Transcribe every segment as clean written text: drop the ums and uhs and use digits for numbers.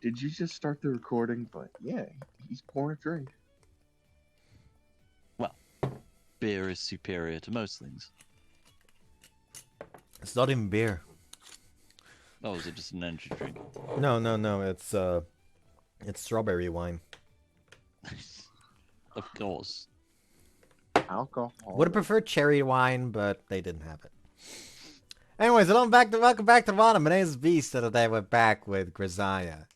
did you just start the recording? But yeah, he's pouring a drink. Well, beer is superior to most things. It's not even beer. Oh, is it just an energy drink? No. It's strawberry wine. Of course. Alcohol. Would have preferred cherry wine, but they didn't have it. Anyways, welcome back to the bottom. My name is Beast, and today we're back with Grisaia.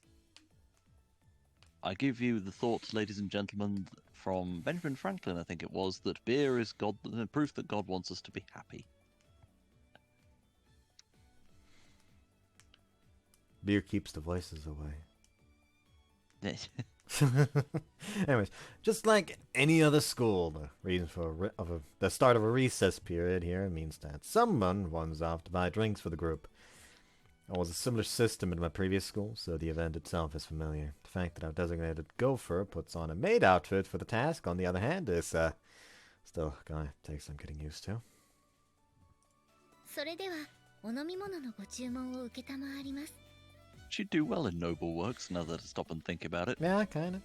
I give you the thought, ladies and gentlemen, from Benjamin Franklin, I think it was, that beer is proof that God wants us to be happy. Beer keeps the voices away. Anyways, just like any other school, the reason for the start of a recess period here means that someone runs off to buy drinks for the group. It was a similar system in my previous school, so the event itself is familiar. The fact that our designated gopher puts on a maid outfit for the task, on the other hand, is still gonna take some getting used to. それではお飲み物のご注文を受けたまわります。 She'd do well in noble works, now that I stop and think about it. Yeah, kinda.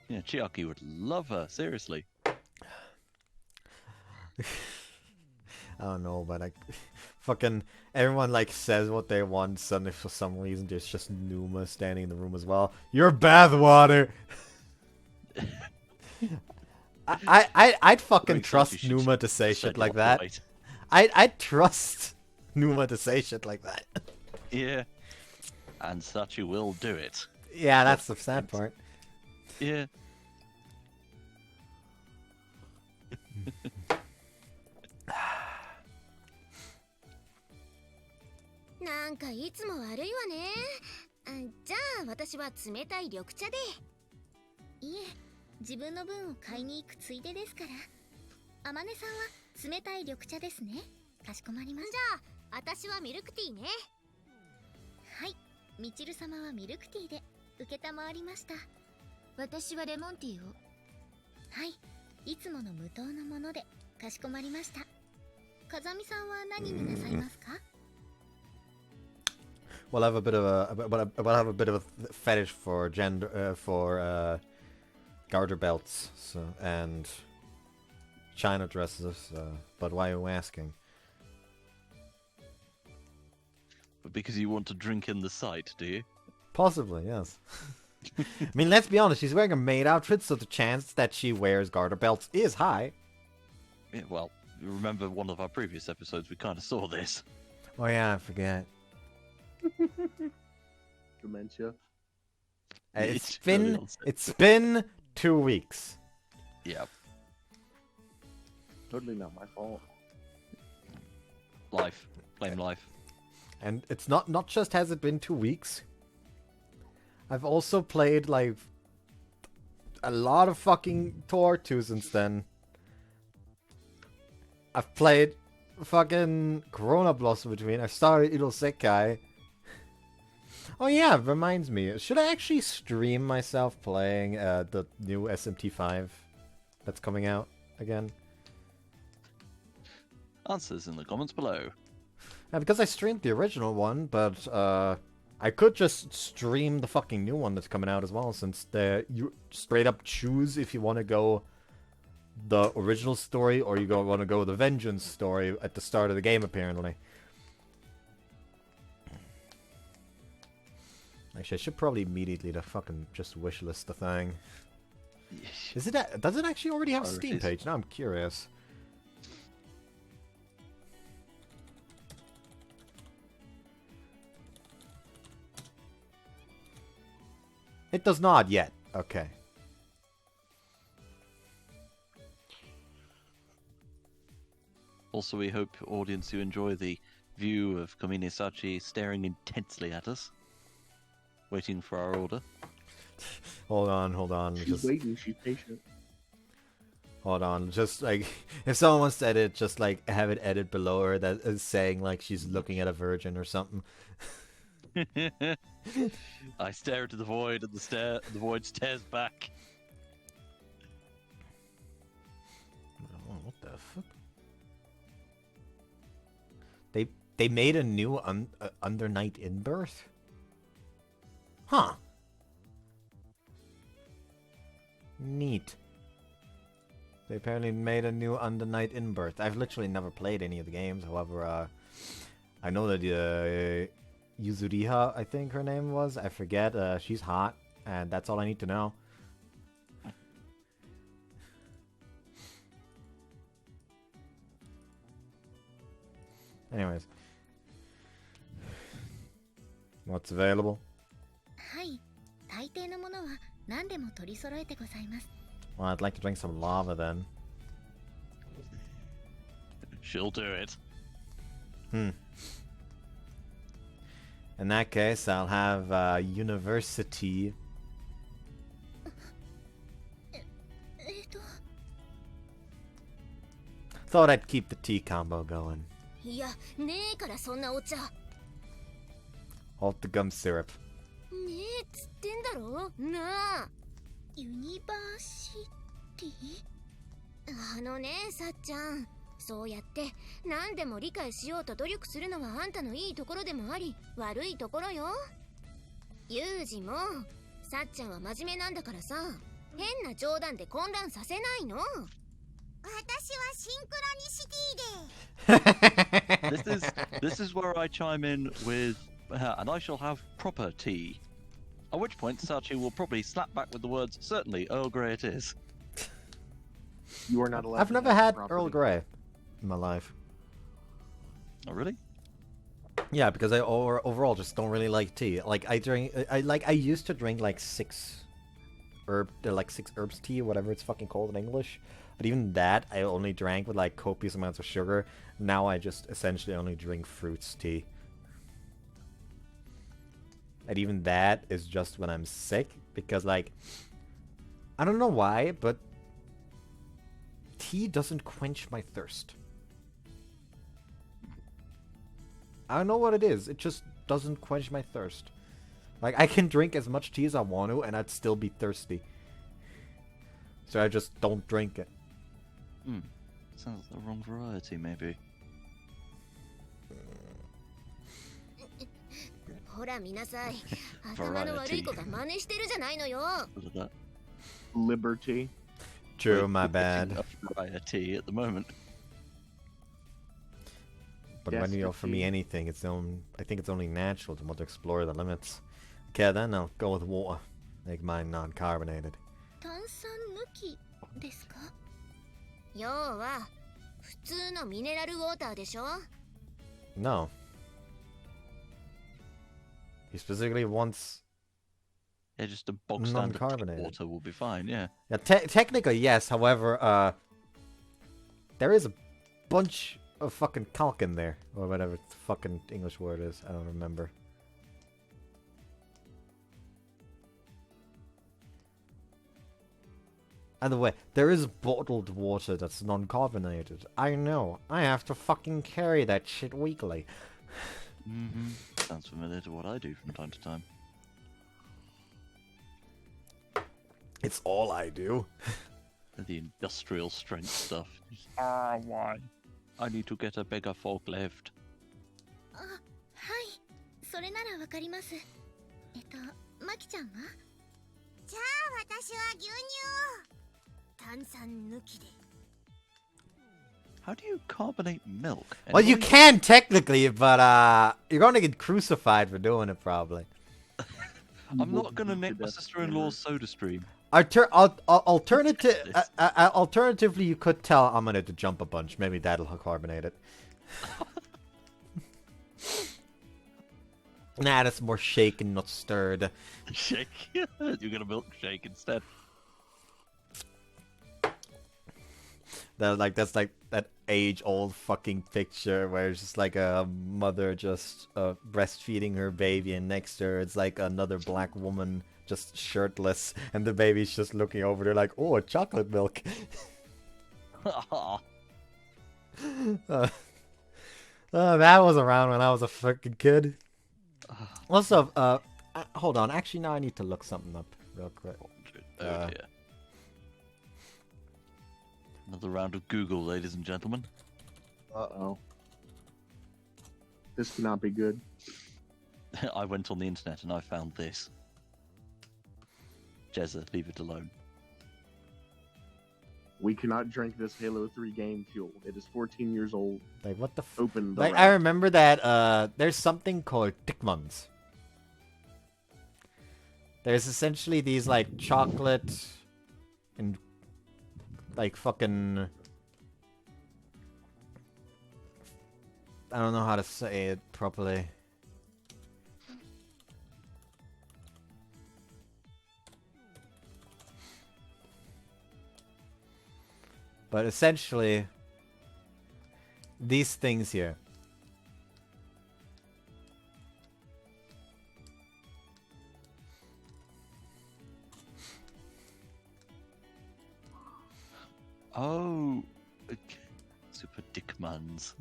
Yeah, Chiaki would love her, seriously. I don't know, but like, fucking everyone like says what they want. Suddenly, for some reason, there's just Numa standing in the room as well. Your bathwater. I'd fucking trust Numa to say shit like that. I'd trust Numa to say shit like that. Yeah, and Sachi will do it. Yeah, that's the sad part. Yeah. なんかいつも悪いわね。じゃあ私は冷たい緑茶で。いえ、自分の分を買いに行くついでですから。あまねさんは冷たい緑茶ですね。かしこまりました。じゃあ私はミルクティーね。はい、みちる様はミルクティーで受けたまわりました。私はレモンティーを。はい、いつもの無糖のものでかしこまりました。風見さんは何になさいますか？ We'll have a bit of a fetish for garter belts, so, and China dresses. But why are you asking? But because you want to drink in the sight, do you? Possibly, yes. I mean, let's be honest. She's wearing a maid outfit, so the chance that she wears garter belts is high. Yeah, well, you remember one of our previous episodes, we kind of saw this. Oh yeah, I forget. Dementia. It's It's been 2 weeks. Yeah. Totally not my fault. Life. Blame life. And it's not just has it been 2 weeks. I've also played like a lot of fucking Tor 2 since then. I've played fucking Corona Blossom between. I started Idol Sekai. Oh yeah, reminds me. Should I actually stream myself playing the new SMT5 that's coming out again? Answers in the comments below. Yeah, because I streamed the original one, but I could just stream the fucking new one that's coming out as well, since you straight up choose if you want to go the original story or you want to go the Vengeance story at the start of the game, apparently. Actually, I should probably immediately fucking just wishlist the thing. Does it actually already have a Steam page? Now I'm curious. It does not yet. Okay. Also, we hope, audience, you enjoy the view of Kamine Sachi staring intensely at us, waiting for our order. Hold on. She's waiting. She's patient. Hold on. Just like if someone wants to edit, just like have it edit below her that is saying like she's looking at a virgin or something. I stare into the void, and the void stares back. Oh, what the fuck? They made a new Under Night in Birth? Huh. Neat. They apparently made a new Under Night in Birth. I've literally never played any of the games. However, I know that Yuzuriha, I think her name was. I forget. She's hot, and that's all I need to know. Anyways. What's available? はい、大抵のものは何でも取り揃えてございます。 Well, I'd like to drink some lava then. She'll do it. In that case, I'll have university. Thought I'd keep the tea combo going. いや、ねえからそんなお茶。ね Hold the gum syrup. えっつってんだろなあ。ユニバーシティ？ねえ、さっちゃん。そうやって何でも理解しようと努力するのはあんたのいいところでもあり、悪いところよ。ユージも、さっちゃんは真面目なんだからさ、変な冗談で混乱させないの。私はシンクロニシティで。This is where I chime in with, and I shall have proper tea. At which point, Sachi will probably slap back with the words, "Certainly, Earl Grey it is." You are not allowed. I've to never have had property. Earl Grey in my life. Oh, really? Yeah, because I overall just don't really like tea. Like I used to drink like six herbs tea, whatever it's fucking called in English. But even that, I only drank with like copious amounts of sugar. Now I just essentially only drink fruits tea. And even that is just when I'm sick, because like, I don't know why, but tea doesn't quench my thirst. I don't know what it is, it just doesn't quench my thirst. Like, I can drink as much tea as I want to, and I'd still be thirsty. So I just don't drink it. Sounds like the wrong variety, maybe. ほら見なさい。頭の悪い子が真似してるじゃないのよ。 Look at that. Liberty. True, We're my picking bad. a variety at the moment. But when you offer me anything, I think it's only natural to want to explore the limits. Okay, then I'll go with water. Make mine non-carbonated. 炭酸抜きですか？要は普通のミネラルウォーターでしょ？ No. He specifically wants... Yeah, just a bog standard tap Non-carbonated. water will be fine, yeah. Yeah, technically, yes. However, there is a bunch of fucking calc in there. Or whatever the fucking English word is. I don't remember. Either way, there is bottled water that's non-carbonated. I know. I have to fucking carry that shit weekly. Sounds familiar to what I do from time to time. It's all I do. The industrial strength stuff. Why? I need to get a bigger forklift. あ、はい。それならわかります。マキちゃんは？じゃあ私は牛乳を。炭酸抜きで。 How do you carbonate milk? Well, you Anyone? can technically, but you're gonna get crucified for doing it probably. I'm not gonna nick my sister-in-law's soda stream. Alternatively, you could tell I'm gonna to jump a bunch. Maybe that'll carbonate it. Nah, that's more shaken, not stirred. Shake. You're gonna milkshake instead. That's like that age-old fucking picture where it's just like a mother just breastfeeding her baby, and next to her it's like another black woman just shirtless, and the baby's just looking over there like, oh, chocolate milk. That was around when I was a fucking kid. Also, hold on. Actually, now I need to look something up real quick. Oh dear. Another round of Google, ladies and gentlemen. Uh-oh. This cannot be good. I went on the internet and I found this. Jezza, leave it alone. We cannot drink this Halo 3 game fuel. It is 14 years old. Like, what the Open the Like, rack. I remember that, there's something called Dickmans. There's essentially these, like, chocolate and, like, fucking... I don't know how to say it properly. But essentially, these things here. Oh, okay. Super Dickmans.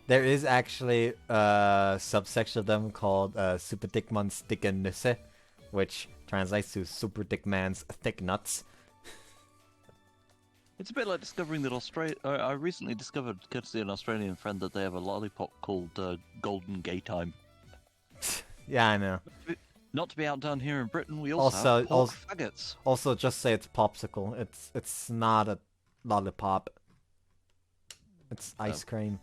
There is actually a subsection of them called Super Dickman's Dicke Nüsse, which translates to Super Dickman's Thick Nuts. It's a bit like discovering that I recently discovered, courtesy of an Australian friend, that they have a lollipop called Golden Gay Time. Yeah, I know. Not to be outdone here in Britain, we also have pork faggots. Also, just say it's popsicle. It's not a lollipop. It's ice cream.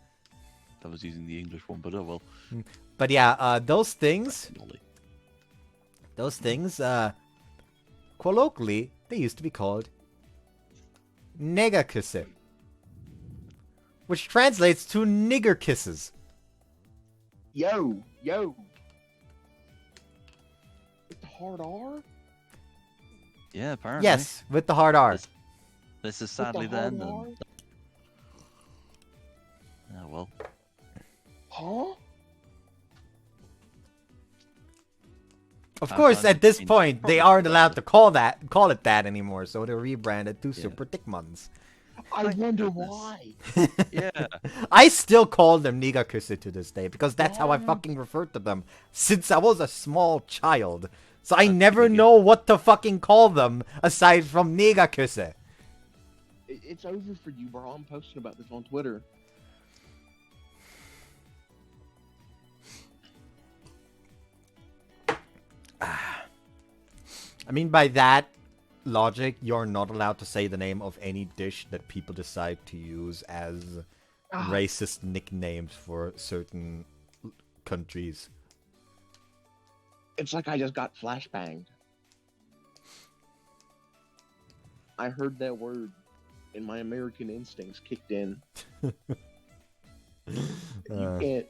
I was using the English one, but oh well. But yeah, those things, colloquially, they used to be called Negerküsse, which translates to nigger kisses. Yo. With the hard R? Yeah, apparently. Yes, with the hard R. This is sadly With the hard then. R? Oh well. Huh? Of I course, find at this it point, they probably aren't allowed to better. call it that anymore, so they rebranded to Yeah. Super Dickmans. I Thank wonder goodness. why. Yeah. I still call them Negerküsse to this day, because that's how I Yeah. fucking referred to them since I was a small child. So I That's never pretty good. know what to fucking call them aside from Negerküsse. It's over for you, bro. I'm posting about this on Twitter. I mean, by that logic, you're not allowed to say the name of any dish that people decide to use as racist nicknames for certain countries. It's like I just got flashbanged. I heard that word, and my American instincts kicked in. You can't.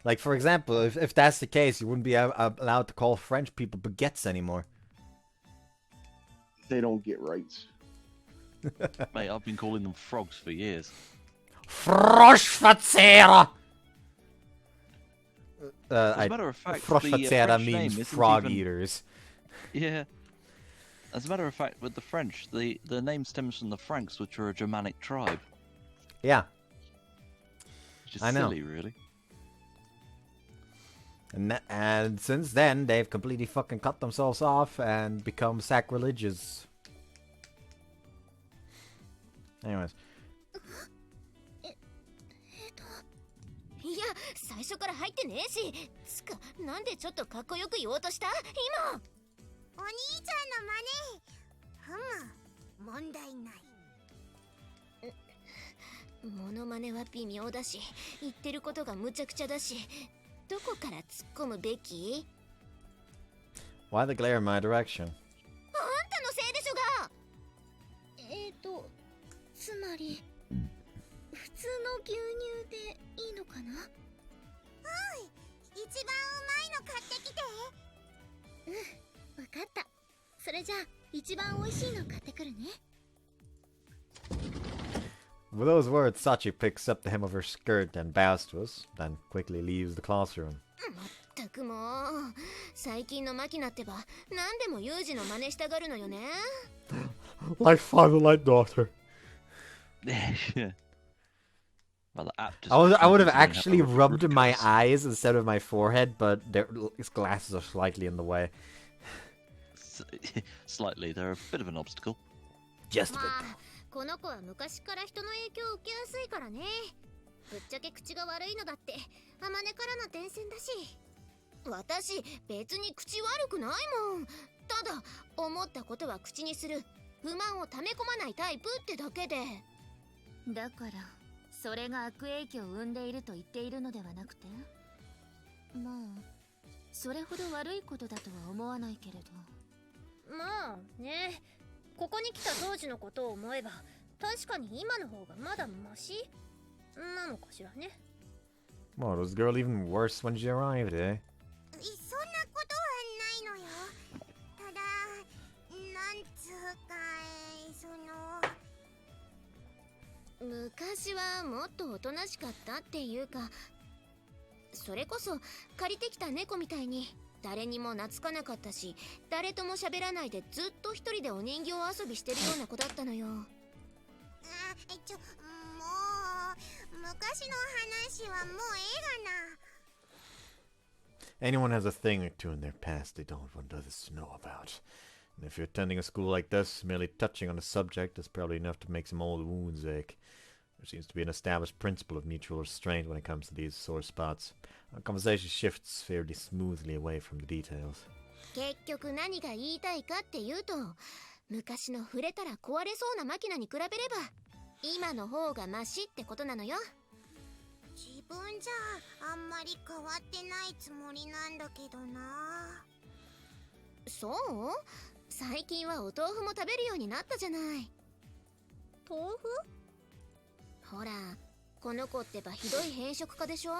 Like, for example, if that's the case, you wouldn't be allowed to call French people baguettes anymore. They don't get rights. Mate, I've been calling them frogs for years. Froschverzehrer! As a matter of fact, the Froschverzehrer French means name isn't frog even- eaters. Yeah. As a matter of fact, with the French, the name stems from the Franks, which are a Germanic tribe. Yeah, Which is I know. silly, really. and since then, they've completely fucking cut themselves off and become sacrilegious. Anyways. いや最初から入ってねえしつかなんでちょっとかっこよく言おうとした今お兄ちゃんの真似問題ないモノマネは微妙だし言ってることがむちゃくちゃだしどこから突っ込むべき Why the glare in my direction? あんたのせいでしょがつまり普通の牛乳でいいのかな一番うまいの買ってきてわかったそれじゃあ一番美味しいの買ってくるね With those words, Sachi picks up the hem of her skirt and bows to us, then quickly leaves the classroom. まったくもう最近のマキナってば何でもユージの真似したがるのよね Like father, like daughter. Yeah. Well, the app I would have description doesn't actually have a rubbed my root cause. eyes instead of my forehead, but his glasses are slightly in the way. Slightly, they're a bit of an obstacle. Just a ま bit. あこの子は昔から人の影響を受けやすいからねぶっちゃけ口が悪いのだってあまねからの伝染だし私別に口悪くないもん。ただ思ったことは口にする、不満を溜め込まないタイプってだけで。だからそれが悪影響を生んでいると言っているのではなくて、まあそれほど悪いことだとは思わないけれど。まあね、ここに来た当時のことを思えば確かに今の方がまだマシなのかしらね。 Well, was the girl even worse when she arrived, eh? そんなことはないのよ。ただなんつうか、昔はもっとおとなしかったっていうか、それこそ借りてきた猫みたいに誰にも懐かなかったし、誰とも喋らないでずっと一人でお人形遊びしてるような子だったのよ。もう昔の話はもうAnyone has a thing or two in their past they don't want others to know about. And if you're attending a school like this, merely touching on the subject is probably enough to make some old wounds ache. There seems to be an established principle of mutual restraint when it comes to these sore spots. Our conversation shifts fairly smoothly away from the details. 結局何が言いたいかっていうと、昔の触れたら壊れそうなマキナに比べれば今の方がマシってことなのよ。自分じゃあんまり変わってないつもりなんだけどな。そう？最近はお豆腐も食べるようになったじゃない。豆腐？ほら、この子ってばひどい偏食家でしょ。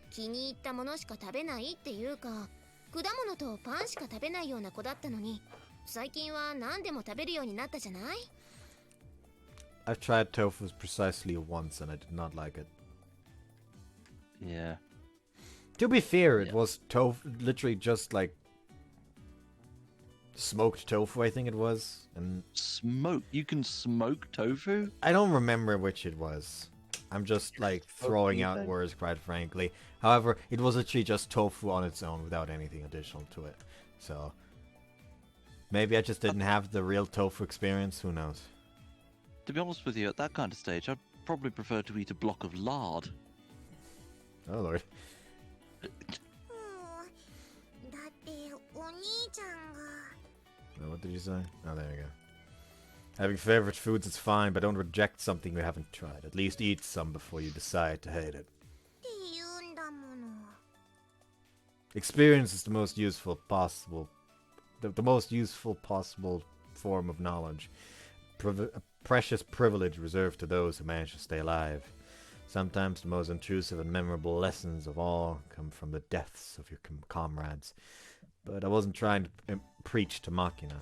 気に入ったものしか食べないっていうか、果物とパンしか食べないような子だったのに、最近は何でも食べるようになったじゃない。 I've tried tofu precisely once and I did not like it. Yeah. To be fair, it was tofu, literally just like smoked tofu, I think it was. And Smoke? You can smoke tofu? I don't remember which it was. I'm just like throwing out words, quite frankly. However, it was literally just tofu on its own without anything additional to it. So maybe I just didn't have the real tofu experience, who knows. To be honest with you, at that kind of stage, I'd probably prefer to eat a block of lard. Oh lord. だってお兄ちゃんが。 What did you say? Oh, there you go. Having favorite foods is fine, but don't reject something you haven't tried. At least eat some before you decide to hate it. って言うんだもの。 Experience is the most useful possible, the most useful possible form of knowledge. A precious privilege reserved to those who manage to stay alive. Sometimes the most intrusive and memorable lessons of all come from the deaths of your comrades. But I wasn't trying to preach to Machina,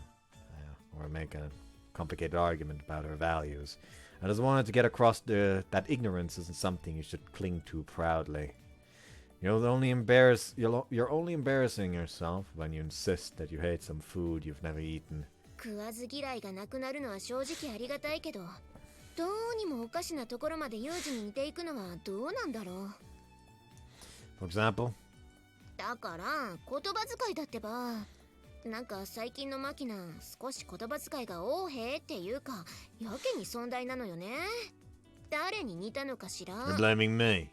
or make a complicated argument about her values. I just wanted to get across that ignorance isn't something you should cling to proudly. You're only embarrassing yourself when you insist that you hate some food you've never eaten. 食わず嫌いがなくなるのは正直ありがたいけど、どうにもおかしなところまでユージに似ていくのはどうなんだろう。 For example? だから言葉遣いだってば、なんか最近のマキナ少し言葉遣いが横柄っていうか、やけに尊大なのよね。誰に似たのかしら。 You're blaming me.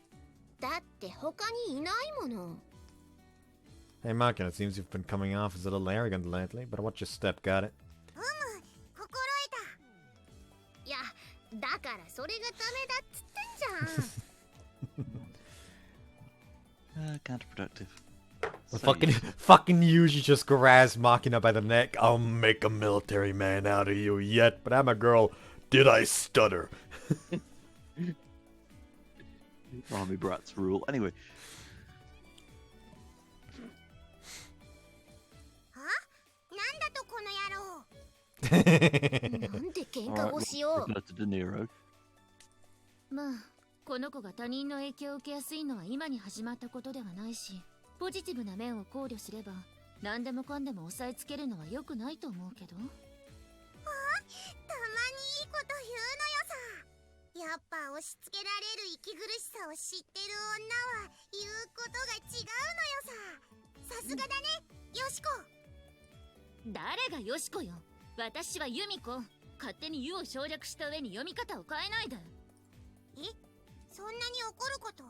だって他にいないもの。 Hey Machina, it seems you've been coming off as a little arrogant lately, but watch your step, got it? 心得た。いや、だからそれがダメだっつってんじゃん。Counterproductive. Fucking Yuji just grabs Machina by the neck. I'll make a military man out of you yet, but I'm a girl. Did I stutter? Army brats rule. Anyway. なんだとこの野郎。なんで喧嘩腰を。 De Niro. まあこの子が他人の影響を受けやすいのは今に始まったことではないし、ポジティブな面を考慮すれば何でもかんでも抑えつけるのは良くないと思うけど。たまにいいこと言うのよさ。やっぱ押し付けられる息苦しさを知ってる女は言うことが違うのよさ。さすがだね、よしこ。誰がよしこよ。私はユミコ。勝手に「ゆ」を省略した上に読み方を変えないで。え、そんなに怒ること？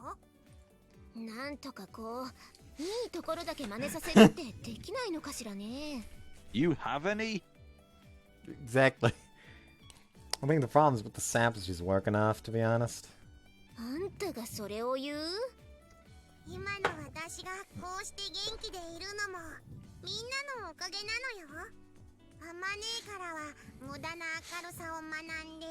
なんとかこういいところだけ真似させるってできないのかしらね。 You have any? Exactly. I think the problem's with the samples she's working off, to be honest. あんたがそれを言う？今の私がこうして元気でいるのもみんなのおかげなのよ。あまねえからは無駄な明るさを学んで、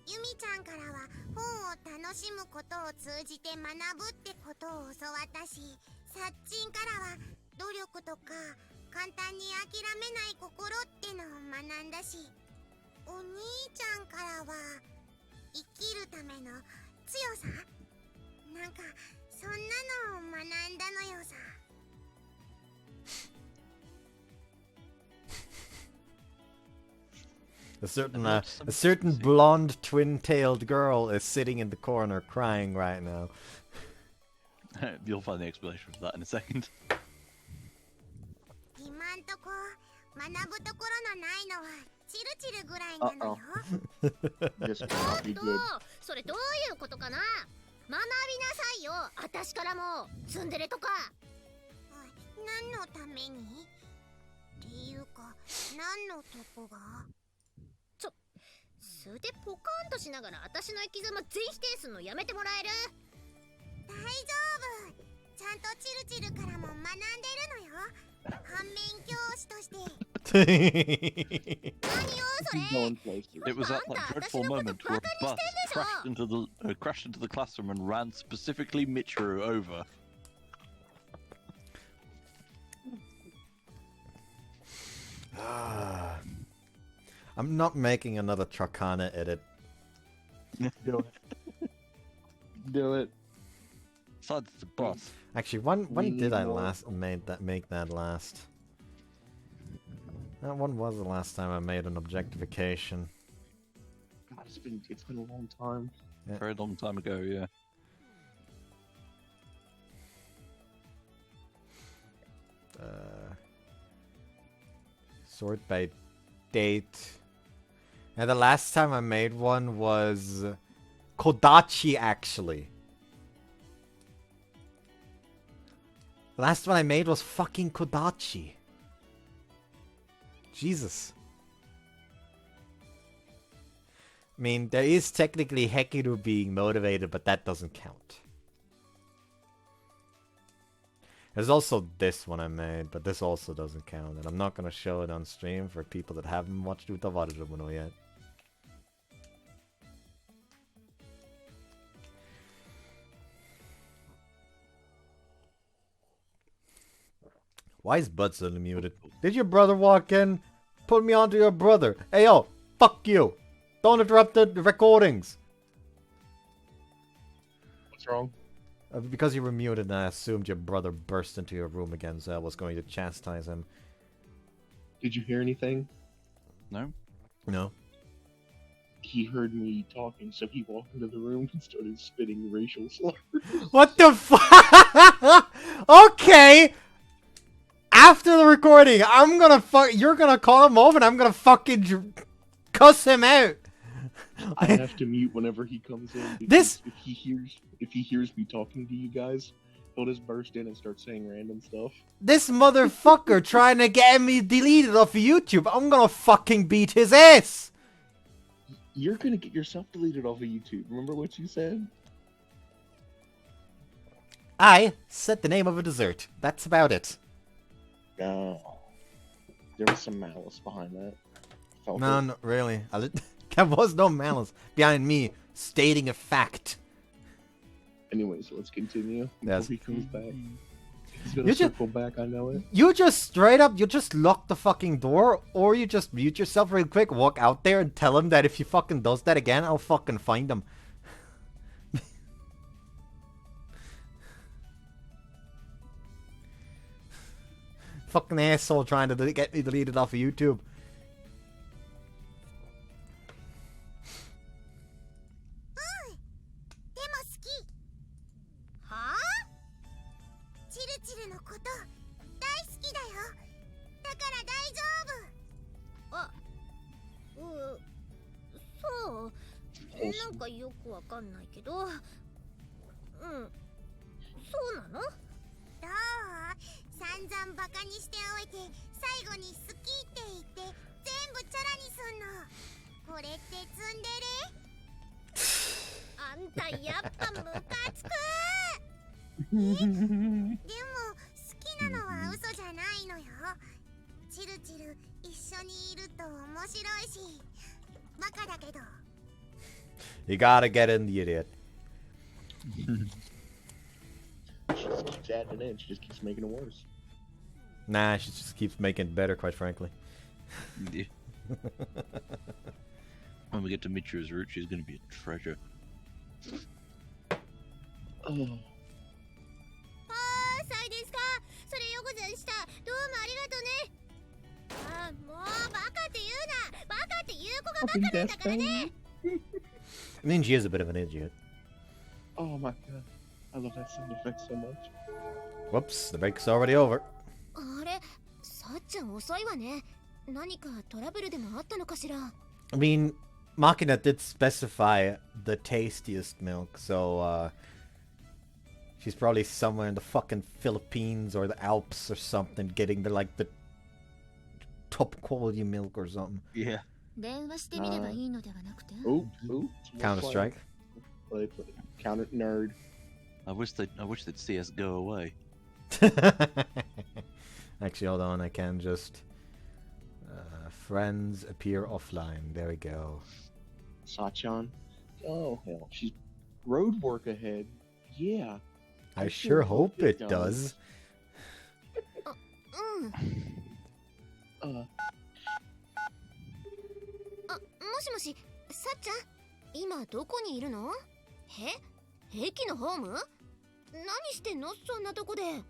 ユミちゃんからは本を楽しむことを通じて学ぶってことを教わったし、サッチンからは努力とか簡単に諦めない心ってのを学んだし、お兄ちゃんからは生きるための強さ、なんかそんなのを学んだのよさ。A certain blonde twin-tailed girl is sitting in the corner crying right now. You'll find the explanation for that in a second. 今んとこ学ぶところのないのはチルチルぐらいなのよ。Just ちょ copy っと good. それどういうことかな。学びなさいよ、私からも。ツンデレとか。何のためにっていうか、何のとこが。素でポカンとしながら私の生き様全否定するのやめてもらえる？大丈夫、ちゃんとチルチルからも学んでるのよ。反面教師として。何よそれ。 Going places. It was at that dreadful moment where a bus crashed into the classroom and ran specifically Michiru over. I'm not making another Tracana edit. Do it. Do it. Besides the bus. Actually, when We did need I more. make that last? That one was the last time I made an objectification. God, it's been a long time. Very long time ago, yeah. Sort by date. And the last time I made one was Kodachi, actually. The last one I made was fucking Kodachi. Jesus. I mean, there is technically Hekiru being motivated, but that doesn't count. There's also this one I made, but this also doesn't count, and I'm not gonna show it on stream for people that haven't watched Utavarumono yet. Why is Bud suddenly muted? Did your brother walk in? Put me onto your brother. Hey yo, fuck you! Don't interrupt the recordings! What's wrong? Because you were muted, I assumed your brother burst into your room again, so I was going to chastise him. Did you hear anything? No? No. He heard me talking, so he walked into the room and started spitting racial slurs. What the fuck? Okay! After the recording, I'm gonna you're gonna call him over and I'm gonna fucking cuss him out! I have to mute whenever he comes in. This- If he hears me talking to you guys, he'll just burst in and start saying random stuff. This motherfucker trying to get me deleted off of YouTube, I'm gonna fucking beat his ass! You're gonna get yourself deleted off of YouTube. Remember what you said? I said the name of a dessert. That's about it. No. There was some malice behind that. Felt No, it. not really. There was no malice behind me stating a fact. Anyways, let's continue. Yes. Until he comes back. He's gonna You ju- circle back, I know it. You just straight up, you just lock the fucking door, or you just mute yourself real quick, walk out there and tell him that if he fucking does that again, I'll fucking find him. Fucking asshole trying to get me deleted off of YouTube. でも好き。はチルチルのこと大好きだよ。だから大丈夫。あ？そうなんかよくわかんないけど。そうなの？どう散々バカにしておいて最後に好きって言って全部チャラにすんの。これってツンデレ？あんたやっぱムカつく。でも好きなのは嘘じゃないのよ。チルチル一緒にいると面白いし、バカだけど。 You gotta get in the idiot. She just keeps adding it in. She just keeps making it worse. Nah, she just keeps making it better, quite frankly. Yeah. When we get to Michiru's route, she's going to be a treasure. Oh. さいですか。それよござんした。どうもありがとね。あ、もうバカって言うな。バカって言う子がバカなんだからね。 I mean, she is a bit of an idiot. Oh my god. I love that sound effect so much. Whoops, the break's already over. あれ、さっちゃん遅いわね。何かトラブルでもあったのかしら。 I mean, Machina did specify the tastiest milk, so, she's probably somewhere in the fucking Philippines or the Alps or something, getting the top quality milk or something. Yeah. 電話してみればいいのではなくて？ Ooh, ooh. Counter Strike. Counter nerd. I wish they'd see us go away. Actually, hold on, I can just... friends appear offline. There we go. Sachan. Oh hell. She's road work ahead. Yeah. I sure hope it does. うん。Uh, あ、もしもし、さっちゃん、今どこにいるの？駅のホーム？何してんの？そんなとこで。はあ？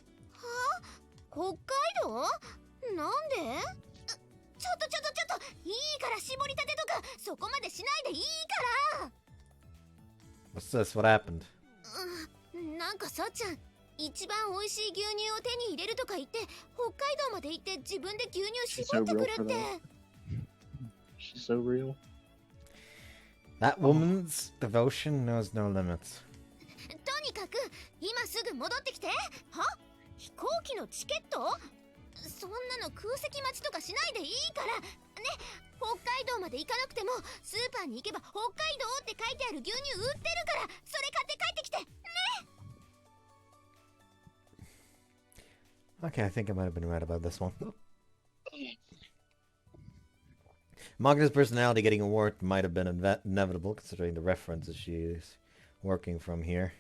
北海道？なんで？ちょっといいから絞りたてとかそこまでしないでいいから。 What's this? What happened? なんかさっちゃん、一番美味しい牛乳を手に入れるとか言って北海道まで行って自分で牛乳絞ってくれって。 she's so real. That woman's devotion knows no limits. とにかく今すぐ戻ってきて。は？飛行機のチケット？そんなの空席待ちとかしないでいいからね。北海道まで行かなくてもスーパーに行けば北海道って書いてある牛乳売ってるからそれ買って帰ってきてね。 Okay, I think I might have been right about this one. Magna's personality getting a wart might have been inevitable, considering the references she's working from here.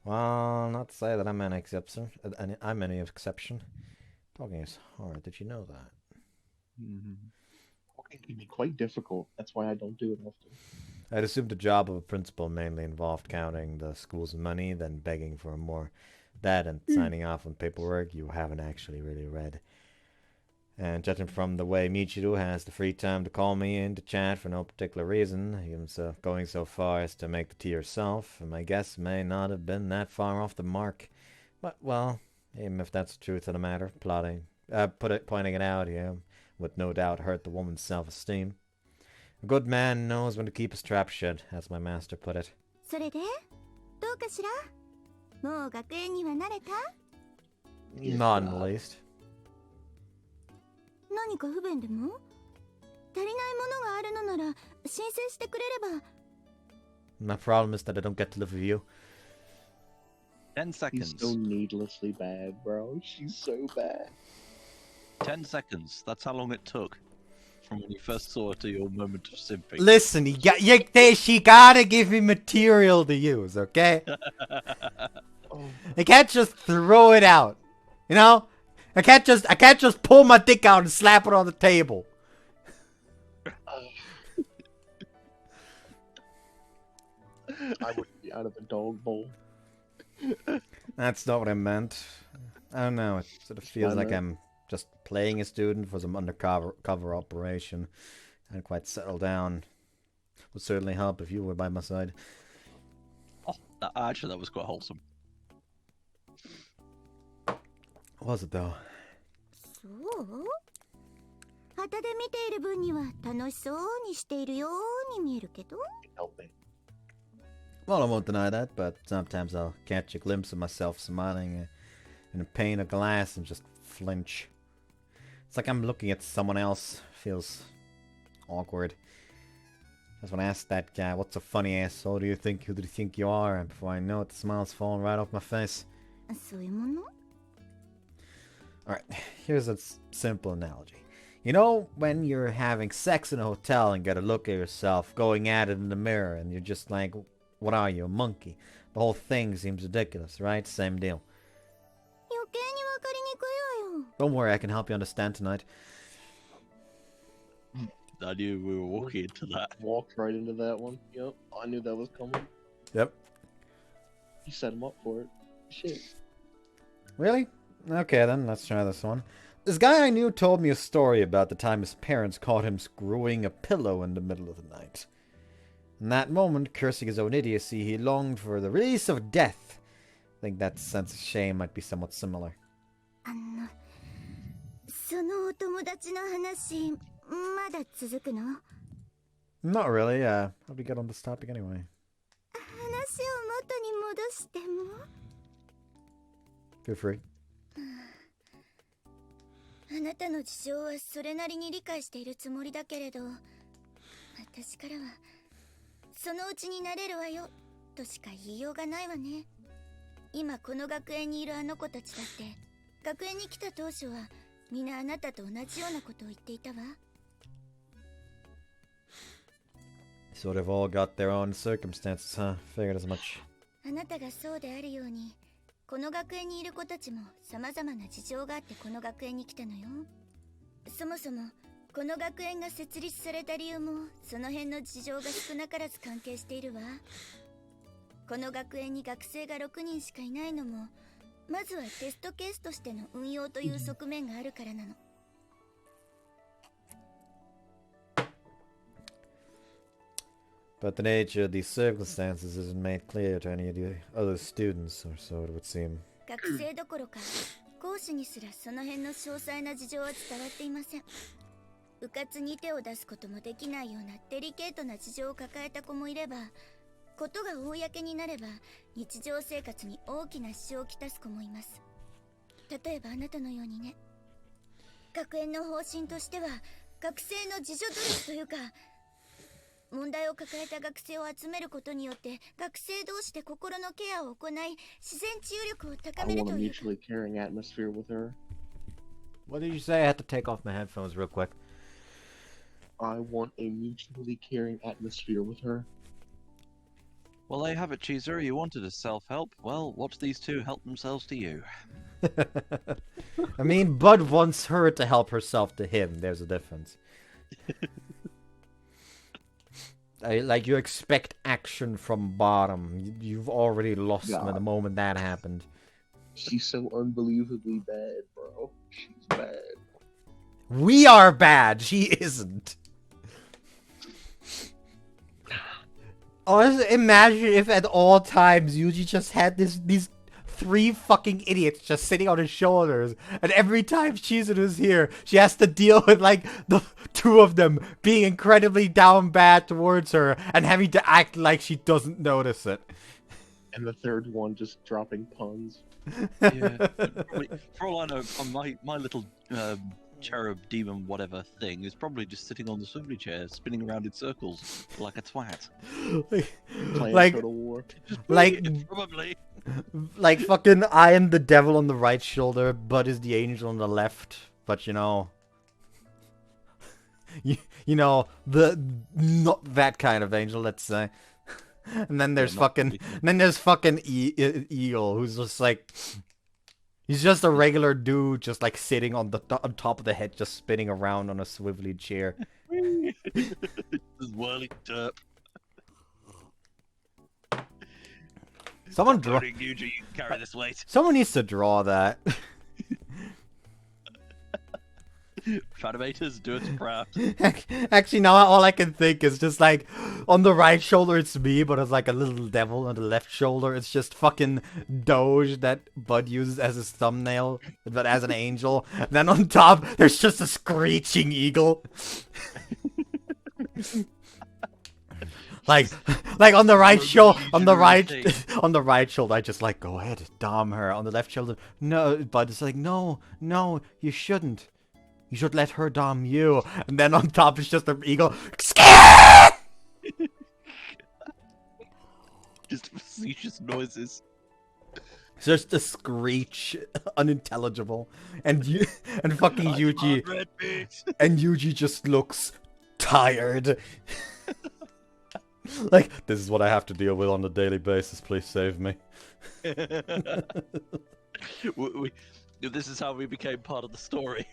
Well, not to say that I'm any exception. Talking is hard. Did you know that? Talking can be quite difficult. That's why I don't do it often. I'd assumed the job of a principal mainly involved counting the school's money, then begging for more. That and signing off on paperwork you haven't actually really read. And judging from the way Michiru has the free time to call me in to chat for no particular reason, even so going so far as to make the tea herself, my guess may not have been that far off the mark. But, well, even if that's the truth of the matter, pointing it out here would no doubt hurt the woman's self-esteem. A good man knows when to keep his trap shut, as my master put it. それでどうかしら？もう学園には慣れた？ Not in the least. 何か不便でも？足りないものがあるのなら申請してくれれば。 My problem is that I don't get to live with you. 10 seconds. She's so needlessly bad, bro. She's so bad. 10 seconds. That's how long it took from when you first saw her to your moment of simping. Listen, she gotta give me material to use, okay? I can't just throw it out, you know? I can't just pull my dick out and slap it on the table. I would be out of the dog bowl. That's not what I meant. I don't know. It sort of feels like I'm just playing a student for some undercover operation. I hadn't quite settled down. Would certainly help if you were by my side. Oh, actually, that was quite wholesome. Was it though? そう？旗で見ている分には楽しそうにしているように見えるけど。Help me. Well, I won't deny that, but sometimes I'll catch a glimpse of myself smiling in a pane of glass and just flinch. It's like I'm looking at someone else. Feels awkward. Just want to ask that guy, what's a funny asshole do you think? Who do you think you are? And before I know it, the smile's falling right off my face. そういうもの？ Alright, here's a simple analogy. You know, when you're having sex in a hotel and get a look at yourself going at it in the mirror and you're just like, what are you, a monkey? The whole thing seems ridiculous, right? Same deal. 余計にわかりにくいわよ。 Don't worry, I can help you understand tonight. I knew we were walking into that. Walked right into that one. Yep, I knew that was coming. Yep. You set him up for it. Shit. Really? Okay then, let's try this one. This guy I knew told me a story about the time his parents caught him screwing a pillow in the middle of the night. In that moment, cursing his own idiocy, he longed for the release of death. I think that sense of shame might be somewhat similar. そのお友達の話、まだ続くの？ Not really, how'd we get on this topic anyway? 話を元に戻しても？ Feel free. あなたの事情はそれなりに理解しているつもりだけれど、私からはそのうちになれるわよとしか言いようがないわね。今この学園にいるあの子たちだって学園に来た当初はみんなあなたと同じようなことを言っていたわ。 Sort of all got their own circumstances, huh? Figured as much. あなたがそうであるように、この学園にいる子たちも様々な事情があってこの学園に来たのよ。そもそもこの学園が設立された理由もその辺の事情が少なからず関係しているわ。この学園に学生が6人しかいないのも、まずはテストケースとしての運用という側面があるからなの。 But the nature of these circumstances isn't made clear to any of the other students, or so it would seem. 学生どころか講師にすらその辺の詳細な事情は伝わっていません。迂闊に手を出すこともできないようなデリケートな事情を抱えた子もいれば、ことが公になれば日常生活に大きな支障をきたす子もいます。例えばあなたのようにね。学園の方針としては学生の自助努力というか、問題を抱えた学生を集めることによって学生同士で心のケアを行い、自然治癒力を高 I める want と a いう。 mutually caring atmosphere with her. What did you say? I had to take off my headphones real quick. I want a mutually caring atmosphere with her. Well, there you have it, Cheezer. You wanted a self-help. Well, watch these two help themselves to you. I mean, Bud wants her to help herself to him. There's a difference. Like, you expect action from bottom. You've already lost him at the moment that happened. She's so unbelievably bad, bro. She's bad. We are bad. She isn't. Honestly, imagine if at all times Yuji just had these three fucking idiots just sitting on his shoulders, and every time Chizuru here, she has to deal with like the two of them being incredibly down bad towards her and having to act like she doesn't notice it. And the third one just dropping puns. Yeah. Probably, for all I know, my little cherub demon whatever thing is probably just sitting on the swivelly chair, spinning around in circles like a twat. Playing Total War. Probably. Like fucking I am the devil on the right shoulder, Bud is the angel on the left. But you know, you know not that kind of angel, let's say. And then there's Eagle, who's just like, he's just a regular dude, just like sitting on top of the head, just spinning around on a swivelly chair. Just whirling derp. Someone draw. You can carry this weight. Someone needs to draw that. Shadowmaters, do it proud. Actually, now all I can think is just like, on the right shoulder it's me, but it's like a little devil. On the left shoulder it's just fucking Doge that Bud uses as his thumbnail, but as an angel. And then on top there's just a screeching eagle. like Like on the right Roman shoulder, on the right, legionary on the right shoulder, I just like, go ahead, dom her. On the left shoulder, no, but it's like, no, you shouldn't. You should let her dom you. And then on top is just an eagle. Just facetious noises. Just a screech, unintelligible, and and fucking Yuji, Red bitch. and Yuji just looks tired. Like, this is what I have to deal with on a daily basis. Please save me. This is how we became part of the story.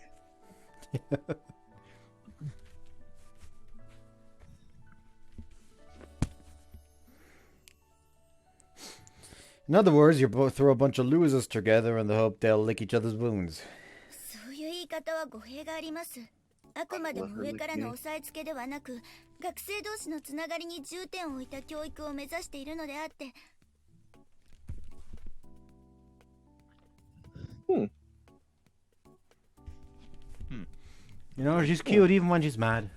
In other words, you both throw a bunch of losers together in the hope they'll lick each other's wounds. そういう言い方は語弊があります。あくまでも上からの押さえつけではなく、学生同士のつながりに重点を置いた教育を目指しているのであって。You know, she's cute even when she's mad.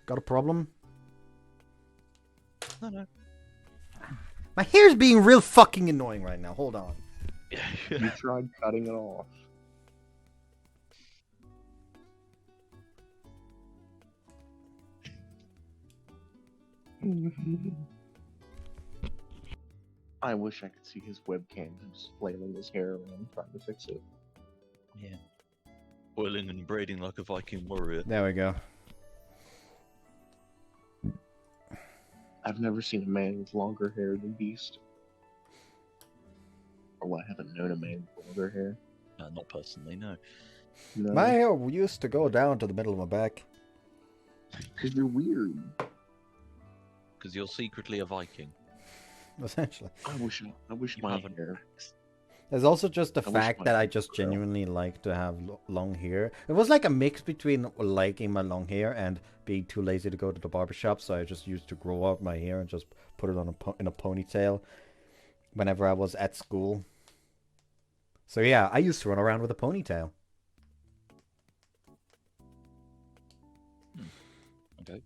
Got a problem? No. My hair's being real fucking annoying right now. Hold on. You tried cutting it off. I wish I could see his webcam just flailing his hair around trying to fix it. Yeah. Oiling and braiding like a Viking warrior. There we go. I've never seen a man with longer hair than Beast. Or well, I haven't known a man with longer hair. Not personally, no. No, My hair used to go down to the middle of my back. because you're weird. Because you're secretly a Viking. Essentially. I wish You my haven't. hair. There's also just the I wish fact my that I hair just grew. genuinely like to have long hair. It was like a mix between liking my long hair and being too lazy to go to the barbershop, so I just used to grow out my hair and just put it on in a ponytail whenever I was at school. So yeah, I used to run around with a ponytail. Okay.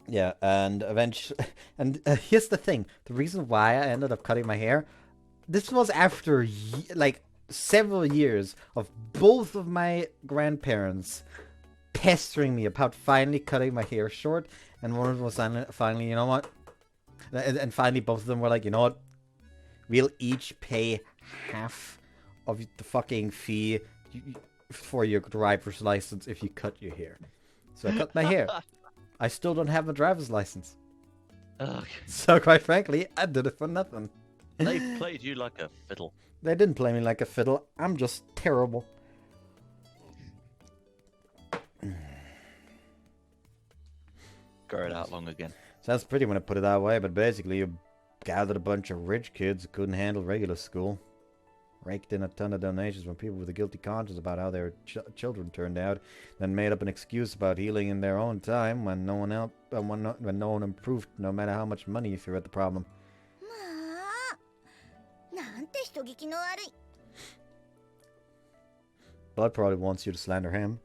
Yeah, and eventually, and here's the thing: the reason why I ended up cutting my hair, this was after like several years of both of my grandparents pestering me about finally cutting my hair short, and one of them was finally, you know what? And finally, both of them were like, you know what? We'll each pay half of the fucking fee for your driver's license if you cut your hair. So I cut my hair. I still don't have a driver's license. Okay. So quite frankly, I did it for nothing. They played you like a fiddle. They didn't play me like a fiddle. I'm just terrible. Grow it out long again. Sounds pretty when I put it that way, but basically you gathered a bunch of rich kids who couldn't handle regular school. Raked in a ton of donations from people with a guilty conscience about how their children turned out, then made up an excuse about healing in their own time when no one else, when no one improved, no matter how much money you threw at the problem. まあ、なんて人聞きの悪い。Blood probably wants you to slander him.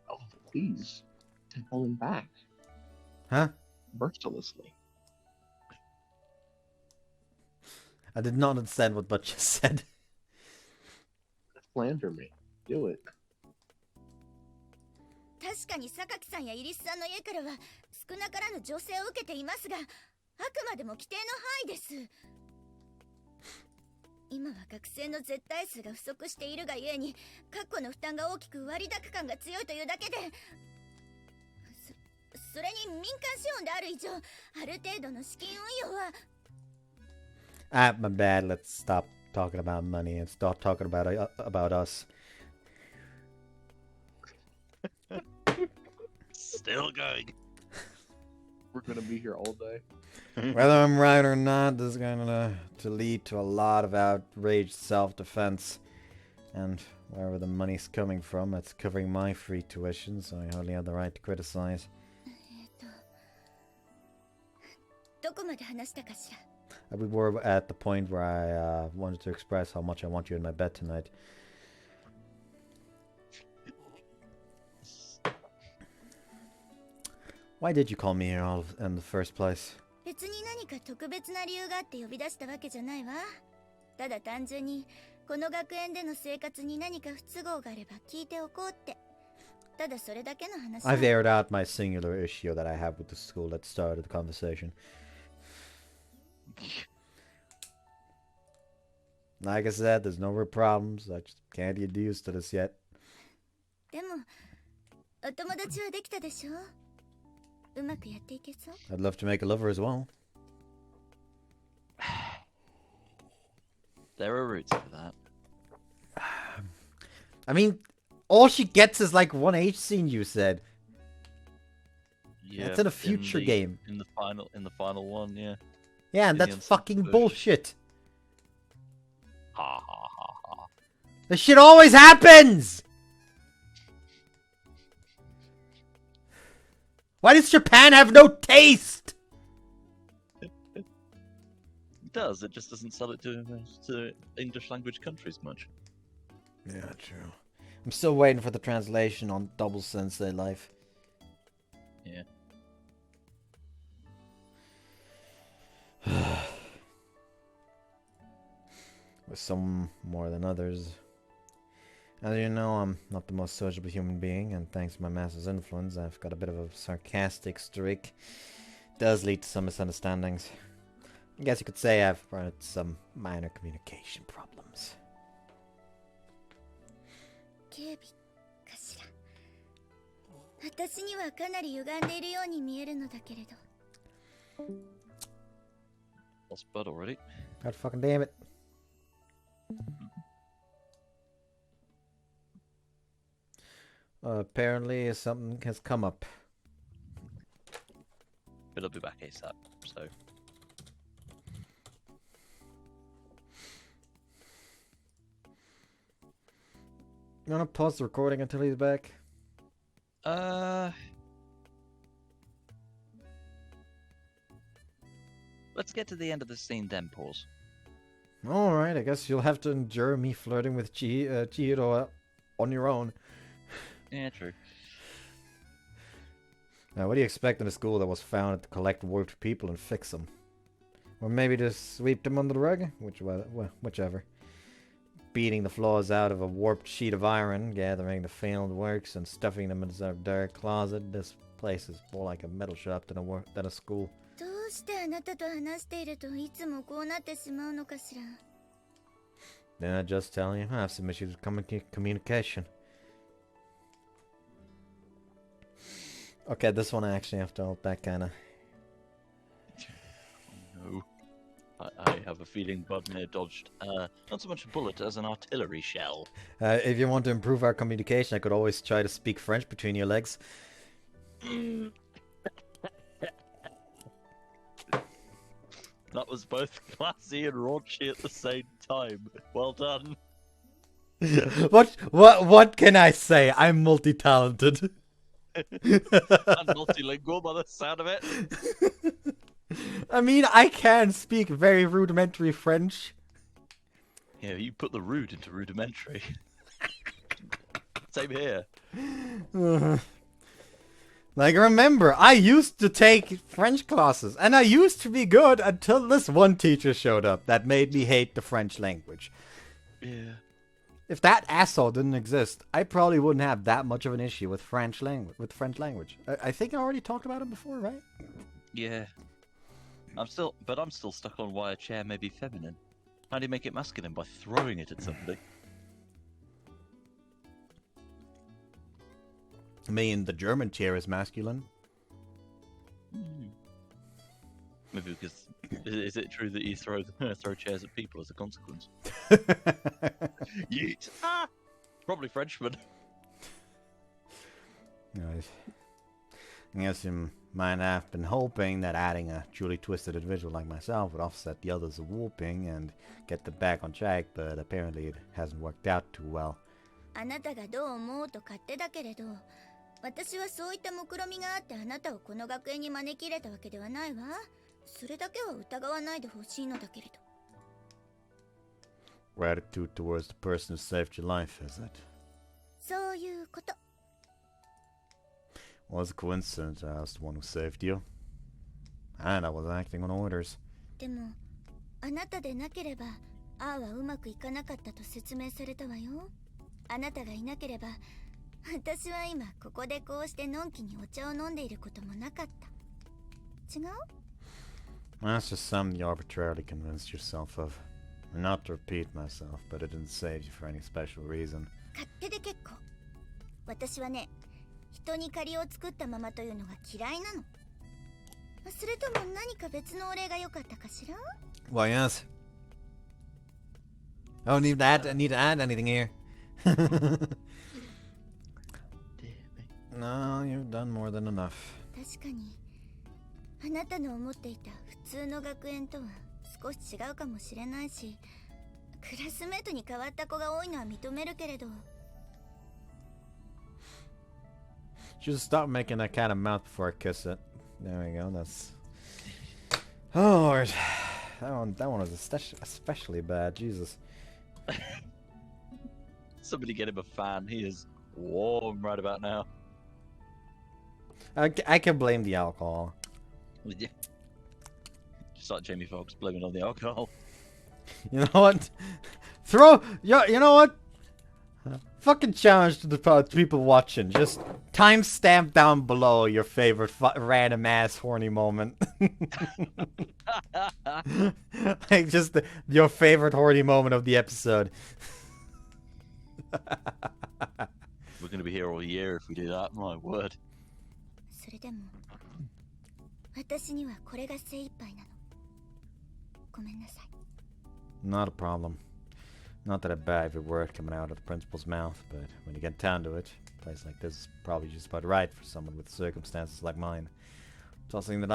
Oh, please. Tell him back. Huh? Mercilessly. I did not understand what Butch just said. Slander me. Do it. 確かに榊さんやイリスさんの家からは少なからぬ助成を受けていますが、あくまでも規定の範囲です。今は学生の絶対数が不足しているがゆえに、確固の負担が大きく割高感が強いというだけで、それに民間資本である以上、ある程度の資金運用は。Ah, my bad. Let's stop talking about money and start talking about us. Still going. We're gonna be here all day. Whether I'm right or not, this is going to lead to a lot of outraged self-defense. And wherever the money's coming from, it's covering my free tuition, so I hardly have the right to criticize. どこまで話したかしら。We were at the point where I wanted to express how much I want you in my bed tonight. Why did you call me here all in the first place? 別に何か特別な理由があって呼び出したわけじゃないわ。ただ単純にこの学園での生活に何か不都合があれば聞いておこうって。ただそれだけの話。I've aired out my singular issue that I have with the school that started the conversation. Like I said, there's no real problems. I just can't get used to this yet. でもお友達はできたでしょ。うまくやっていけそう。 I'd love to make a lover as well. There are routes for that. I mean, all she gets is like one H scene, you said. Yeah, That's in a future game. In the final one, yeah. Yeah, and In the that's instant fucking version. bullshit. Ha ha ha ha. This shit always happens! Why does Japan have no taste? It does. It just doesn't sell it to English language countries much. Yeah, true. I'm still waiting for the translation on Double Sensei Life. Yeah. With some more than others. As you know, I'm not the most sociable human being, and thanks to my master's influence, I've got a bit of a sarcastic streak. Does lead to some misunderstandings. I guess you could say I've run into some minor communication problems. 警備かしら。私にはかなり歪んでいるように見えるのだけれど。 Lost Bud already. God fucking damn it. Apparently something has come up. But I'll be back ASAP, so... You wanna pause the recording until he's back? Let's get to the end of the scene, then pause. Alright, I guess you'll have to endure me flirting with Chihiro on your own. Yeah, true. Now, what do you expect in a school that was founded to collect warped people and fix them? Or maybe just sweep them under the rug? Whichever. Beating the flaws out of a warped sheet of iron, gathering the failed works, and stuffing them in a dark closet. This place is more like a metal shop than a school. どうしてあなたと話しているといつもこうなってしまうのかしら。 Then I just tell you, I have some issues with communication. Okay, this one I actually have to hold back, kinda. No. I have a feeling Bud may have dodged, not so much a bullet as an artillery shell. If you want to improve our communication, I could always try to speak French between your legs. That was both classy and raunchy at the same time. Well done. What can I say? I'm multi-talented. And multilingual by the sound of it. I mean, I can speak very rudimentary French. Yeah, you put the rude into rudimentary. Same here. Like, remember, I used to take French classes, and I used to be good until this one teacher showed up that made me hate the French language. Yeah. If that asshole didn't exist, I probably wouldn't have that much of an issue with French language. I think I already talked about it before, right? Yeah. I'm still stuck on why a chair may be feminine. How do you make it masculine? By throwing it at somebody. I mean, the German chair is masculine. Maybe because is it true that you throw chairs at people as a consequence? Yeet. Ah! Probably Frenchman. Nice. I guess you might have been hoping that adding a truly twisted individual like myself would offset the others of whooping and get them back on track, but apparently it hasn't worked out too well. あなたがどう思うと勝手だけれど、私はそういった目論みがあってあなたをこの学園に招き入れたわけではないわ。それだけは疑わないでほしいのだけれど。Gratitude towards the person who saved your life, is it? そういうこと。Was a coincidence I was the one who saved you. And I was acting on orders. でもあなたでなければああはうまくいかなかったと説明されたわよ。あなたがいなければ私は今ここでこうしてのんきにお茶を飲んでいることもなかった。違う？ That's just something you arbitrarily convinced yourself of. And not to repeat myself, but it didn't save you for any special reason. 勝手で結構。私はね、人に借りを作ったままというのが嫌いなの。それとも何か別のお礼が良かったかしら？ Why, yes. I don't need to add anything here. No, you've done more than enough. 確かにあなたの思っていた普通の学園とは少し違うかもしれないし、クラスメートに変わった子が多いのは認めるけれど。 Should stop making that kind of mouth before I kiss it. There we go. That's. Oh Lord, that one was especially bad. Jesus. Somebody get him a fan. He is warm right about now. I can blame the alcohol. Yeah. Just like Jamie Foxx blaming on the alcohol. You know what? You know what? Fucking challenge to the people watching. Just timestamp down below your favorite random ass horny moment. Like just your favorite horny moment of the episode. We're gonna be here all year if we do that. My word. それでも私にはこれが精一杯なの。ごめんなさい。 Not a problem. Not that I bad every word coming out of the principal's mouth, but when you get down to it, a place like this is probably just about right for someone with circumstances like mine. Tossing the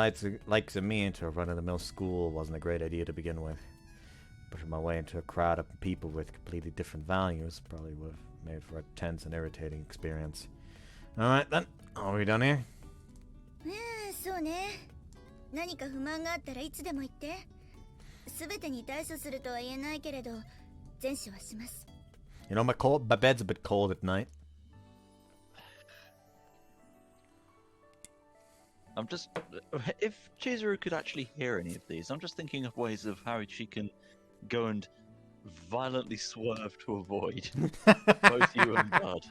likes of me into a run-of-the-mill school wasn't a great idea to begin with. Pushing my way into a crowd of people with completely different values probably would have made for a tense and irritating experience. Alright then, are we done here? そうね。何か不満があったらいつでも言って。すべてに対処するとは言えないけれど、善処はします。 You know, my bed's a bit cold at night. I'm just... If Chizuru could actually hear any of these, I'm just thinking of ways of how she can go and violently swerve to avoid both you and Bud.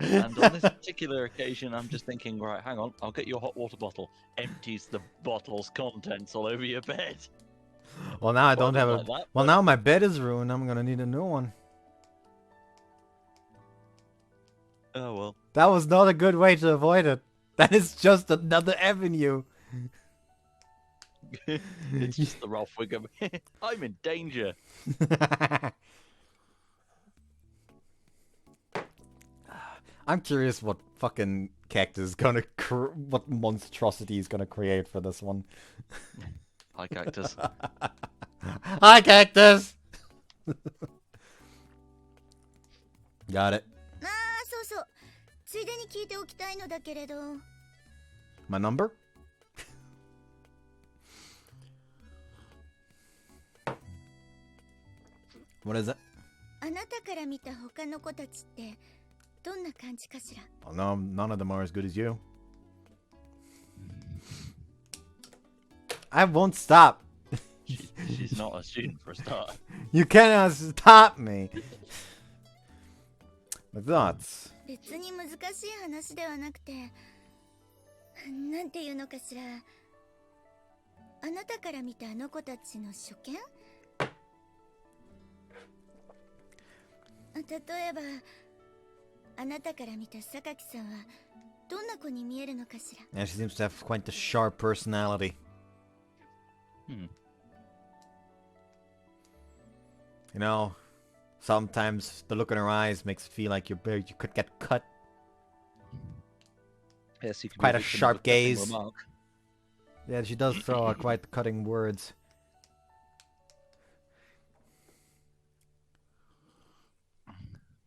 And on this particular occasion, I'm just thinking, right, hang on, I'll get you a hot water bottle. Empties the bottle's contents all over your bed. Well, now I don't have a... Like that, well, now my bed is ruined. I'm gonna need a new one. Oh, well. That was not a good way to avoid it. That is just another avenue. It's just the Ralph Wiggum. I'm in danger. I'm curious what fucking Cactus is gonna... what monstrosity he's gonna create for this one. Hi, Cactus. Hi, Cactus! Got it. そうそう。ついでに聞いておきたいのだけれど。 My number? What is it? あなたから見た他の子たちってどんな感じかしら？ Well, no, none of them are as good as you. I won't stop. She's not a student for a start. You cannot stop me. My thoughts. 別に難しい話ではなくて、なんていうのかしら。あなたから見たあの子たちの所見？例えば、あなたから見た榊さんはどんな子に見えるのかしら？ Yeah, she seems to have quite a sharp personality. You know, sometimes the look in her eyes makes it feel like you could get cut. Yes, you can Quite be a victim of sharp cutting gaze. remark. Yeah, she does throw out quite cutting words.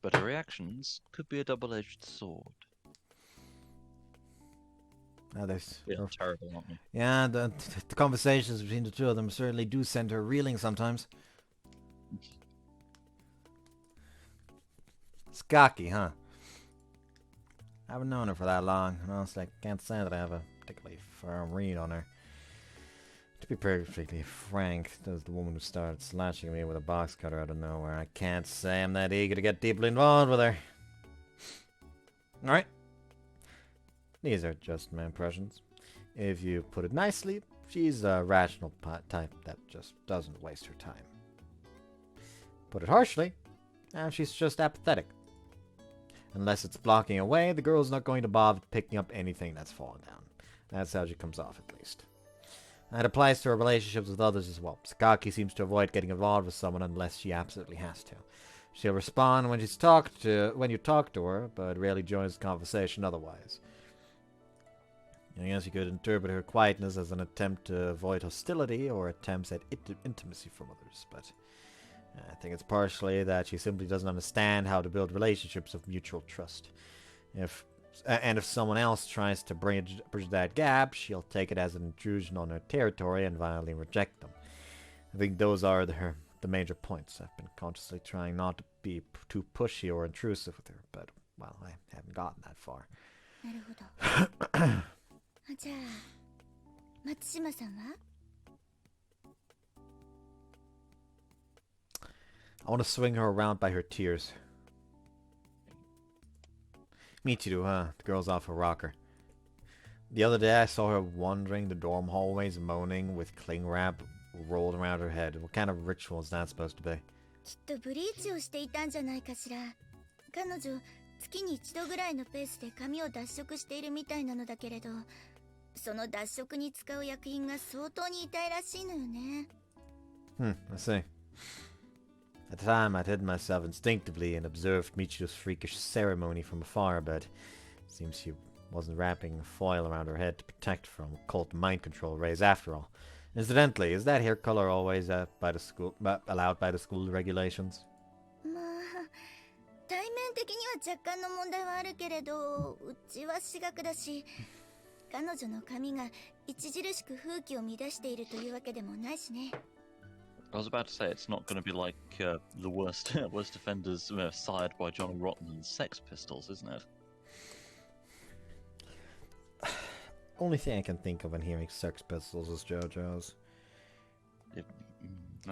But her reactions could be a double-edged sword. Now They're terrible, aren't they? yeah, the conversations between the two of them certainly do send her reeling sometimes. It's cocky, huh? I haven't known her for that long, and honestly, I can't say that I have a particularly firm read on her. To be perfectly frank, that was the woman who started slashing me with a box cutter out of nowhere. I can't say I'm that eager to get deeply involved with her. Alright. These are just my impressions. If you put it nicely, she's a rational type that just doesn't waste her time. Put it harshly, she's just apathetic. Unless it's blocking away, the girl's not going to bother picking up anything that's fallen down. That's how she comes off, at least. That applies to her relationships with others as well. Sakaki seems to avoid getting involved with someone unless she absolutely has to. She'll respond when you talk to her, but rarely joins the conversation otherwise. I guess you could interpret her quietness as an attempt to avoid hostility or attempts at intimacy from others, but I think it's partially that she simply doesn't understand how to build relationships of mutual trust. If someone else tries to bridge that gap, she'll take it as an intrusion on her territory and violently reject them. I think those are the major points. I've been consciously trying not to be too pushy or intrusive with her, but, well, I haven't gotten that far. なるほど。じゃあ、松島さんは I want to swing her around by her tears. Michiru, huh? The girl's off her rocker. The other day I saw her wandering the dorm hallways moaning with cling wrap rolled around her head. What kind of ritual is that supposed to be? きっとブリーチをしていたんじゃないかしら。彼女、月に一度ぐらいのペースで髪を脱色しているみたいなのだけれど、その脱色に使う薬品が相当に痛いらしいのよね。I see. At the time, I'd hidden myself instinctively and observed Michiru's freakish ceremony from afar, but it seems she wasn't wrapping a foil around her head to protect from occult mind control rays after all. Incidentally, is that hair color always allowed by the school regulations? まあ、対面的には若干の問題はあるけれど、うちは私学だし、彼女の髪が著しく風紀を乱しているというわけでもないしね。I was about to say it's not going to be like the worst offenders sired by Johnny Rotten and Sex Pistols, isn't it? Only thing I can think of when hearing Sex Pistols is JoJo's. Okay.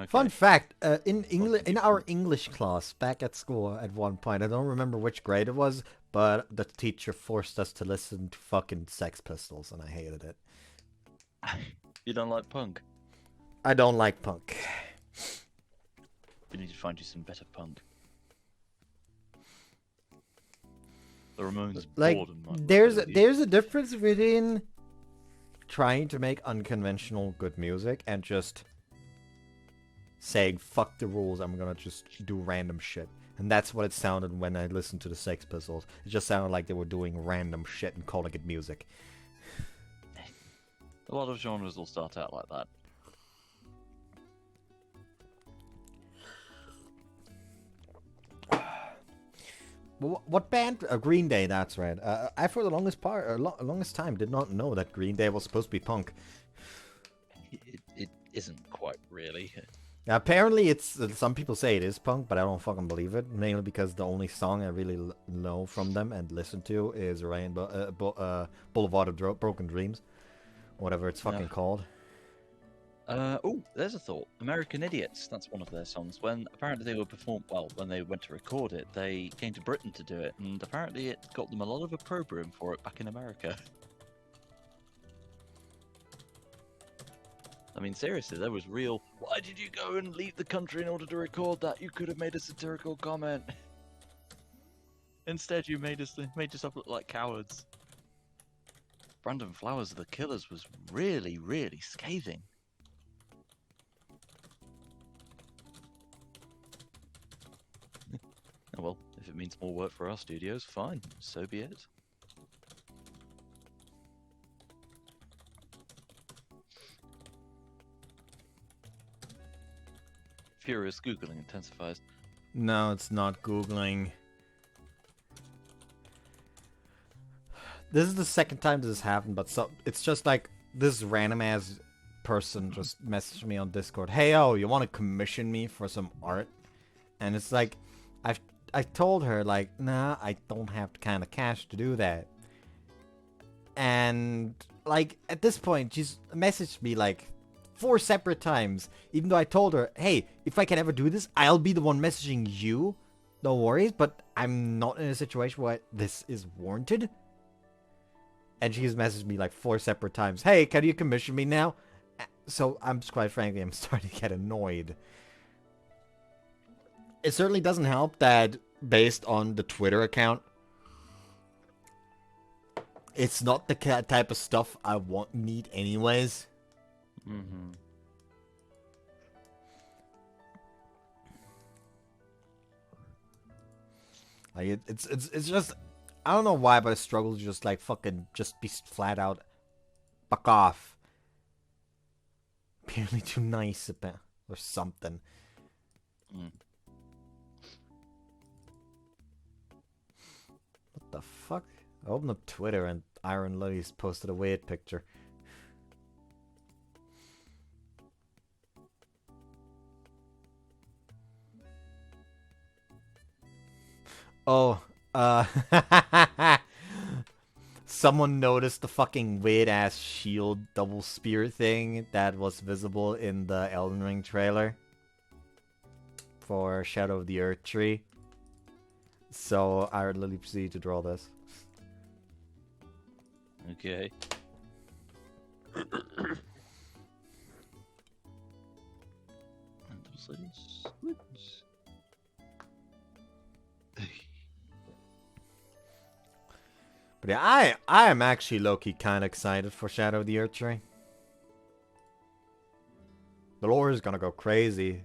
Fun fact, in our English class back at school at one point, I don't remember which grade it was, but the teacher forced us to listen to fucking Sex Pistols, and I hated it. You don't like punk? I don't like punk. We need to find you some better punk. The Ramones Like, bored and there's a difference between trying to make unconventional good music and just saying fuck the rules, I'm gonna just do random shit. And that's what it sounded when I listened to the Sex Pistols. It just sounded like they were doing random shit and calling it music. A lot of genres will start out like that. What band? Green Day, that's right. I for the longest time did not know that Green Day was supposed to be punk. It isn't quite really. Apparently, some people say it is punk, but I don't fucking believe it. Mainly because the only song I really know from them and listen to is Boulevard of Broken Dreams, whatever it's fucking called. Oh, there's a thought. American Idiots, that's one of their songs. When apparently they were when they went to record it, they came to Britain to do it, and apparently it got them a lot of opprobrium for it back in America. I mean, seriously, there was real, why did you go and leave the country in order to record that? You could have made a satirical comment. Instead, you made yourself look like cowards. Brandon Flowers of the Killers was really, really scathing. Oh, well, if it means more work for our studios, fine, so be it. Furious Googling intensifies. No, it's not Googling. This is the second time this has happened, but it's just like this random ass person just messaged me on Discord. Hey, yo, you want to commission me for some art? And it's like, I told her, like, nah, I don't have the kind of cash to do that. And, like, at this point, she's messaged me, like, 4 separate times. Even though I told her, hey, if I can ever do this, I'll be the one messaging you. No worries, but I'm not in a situation where this is warranted. And she's messaged me, like, 4 separate times. Hey, can you commission me now? So, quite frankly, I'm starting to get annoyed. It certainly doesn't help that, based on the Twitter account, it's not the type of stuff I need anyways. Mm-hmm. Like, it's just, I don't know why, but I struggle to just, like, fucking just be flat out, fuck off. Apparently too nice, or something. Mm. What the fuck? I opened up Twitter and Iron Lily's posted a weird picture. Oh, someone noticed the fucking weird-ass shield double spear thing that was visible in the Elden Ring trailer for Shadow of the Earth Tree. So I literally proceeded to draw this. Okay. And those little squids. But yeah, I am actually low-key kind of excited for Shadow of the Earth Tree. The lore is gonna go crazy.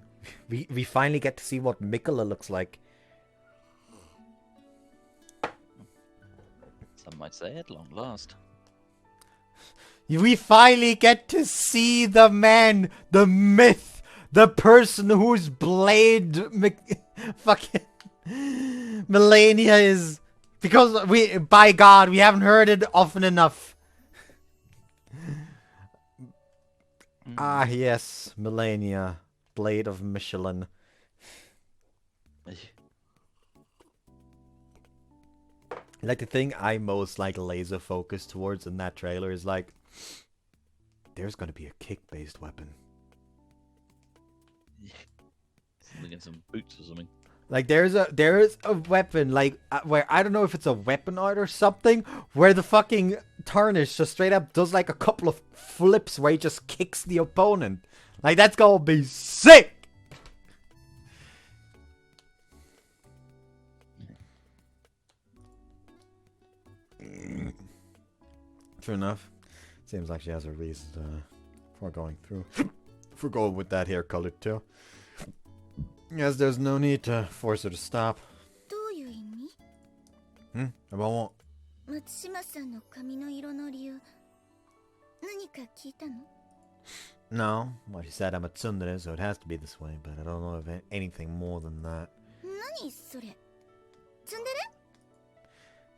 We finally get to see what Mikola looks like. Some might say at long last. We finally get to see the man, the myth, the person whose blade fucking Melania is. Because by God, we haven't heard it often enough. Ah, yes, Melania, Blade of Michelin. Like, the thing I most, like, laser focused towards in that trailer is, like, there's gonna be a kick-based weapon. Something in some boots or something. Like, there is a weapon, like, where, I don't know if it's a weapon art or something, where the fucking Tarnish just straight up does, like, a couple of flips where he just kicks the opponent. Like, that's gonna be sick! True enough. Seems like she has a reason for going through. For going with that hair color too. Yes, there's no need to force her to stop. どういう意味？ About what? 松島さんの髪の色の理由何か聞いたの？ No. Well, she said I'm a tsundere, so it has to be this way, but I don't know if anything more than that. 何それ？ツンデレ？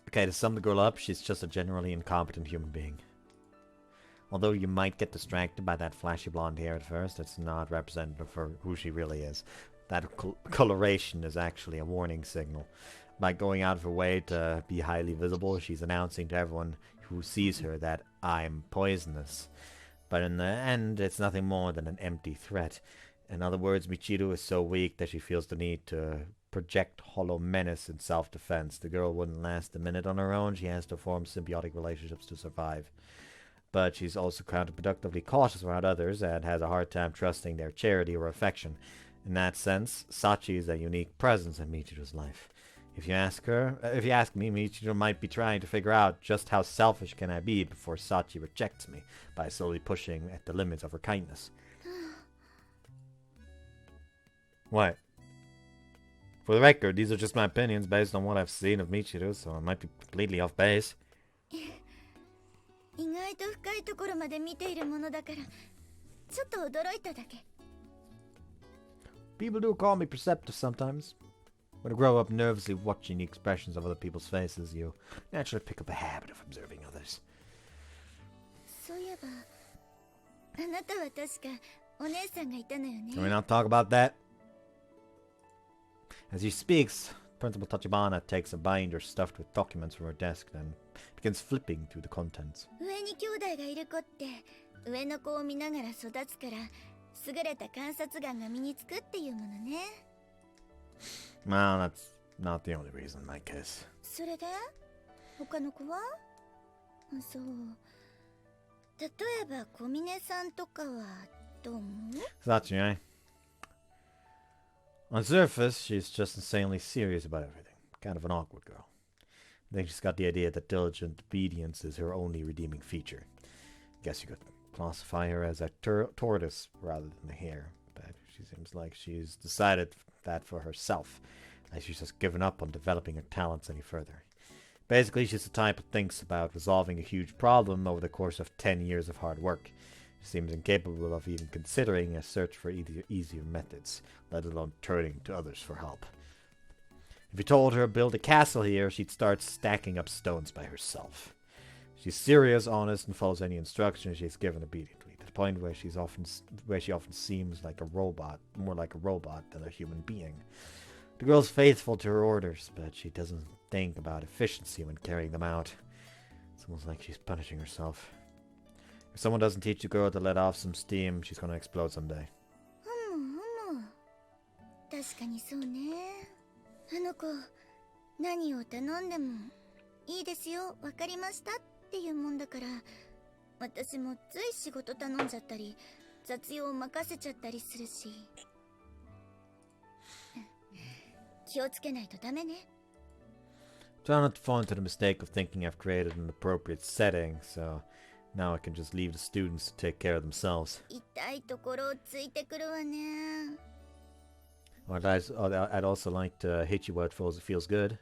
Okay, to sum the girl up, she's just a generally incompetent human being. Although you might get distracted by that flashy blonde hair at first, it's not representative for who she really is. That coloration is actually a warning signal. By going out of her way to be highly visible, she's announcing to everyone who sees her that I'm poisonous. But in the end, it's nothing more than an empty threat. In other words, Michiru is so weak that she feels the need to project hollow menace in self-defense. The girl wouldn't last a minute on her own. She has to form symbiotic relationships to survive. But she's also counterproductively cautious around others and has a hard time trusting their charity or affection. In that sense, Sachi is a unique presence in Michiru's life. If you ask me, Michiru might be trying to figure out just how selfish can I be before Sachi rejects me by slowly pushing at the limits of her kindness. What? For the record, these are just my opinions based on what I've seen of Michiru, so I might be completely off base. 意外と深いところまで見ているものだからちょっと驚いただけ。 People do call me perceptive sometimes. When I grow up nervously watching the expressions of other people's faces, you naturally pick up a habit of observing others. そういえばあなたは確かお姉さんがいたのよね。 Can we not talk about that? As he speaks, Principal Tachibana takes a binder stuffed with documents from her desk, then begins flipping through the contents. 上に兄弟がいる子って上の子を見ながら育つから優れた観察眼が身につくっていうものね。 Well, that's not the only reason in my case. それで他の子は？そう。例えば小峰さんとかはどう思う？ Sachi, On surface, she's just insanely serious about everything. Kind of an awkward girl. I think she's got the idea that diligent obedience is her only redeeming feature. Guess you could classify her as a tortoise rather than a hare, but she seems like she's decided that for herself, like she's just given up on developing her talents any further. Basically, she's the type that thinks about resolving a huge problem over the course of 10 years of hard work. She seems incapable of even considering a search for easier methods, let alone turning to others for help. If you told her build a castle here, she'd start stacking up stones by herself. She's serious, honest, and follows any instructions she's given obediently, to the point where she often seems like a robot, more like a robot than a human being. The girl's faithful to her orders, but she doesn't think about efficiency when carrying them out. It's almost like she's punishing herself. If someone doesn't teach the girl to let off some steam, she's gonna explode someday. 確かにそうね。あの子、何を頼んでもいいですよ、わかりましたっていうもんだから、私もつい仕事頼んじゃったり、雑用を任せちゃったりするし。気をつけないとダメね。Try not to fall into the mistake of thinking I've created an appropriate setting, so now I can just leave the students to take care of themselves. 痛いところをついてくるわね。I'd also like to hit you where it feels good.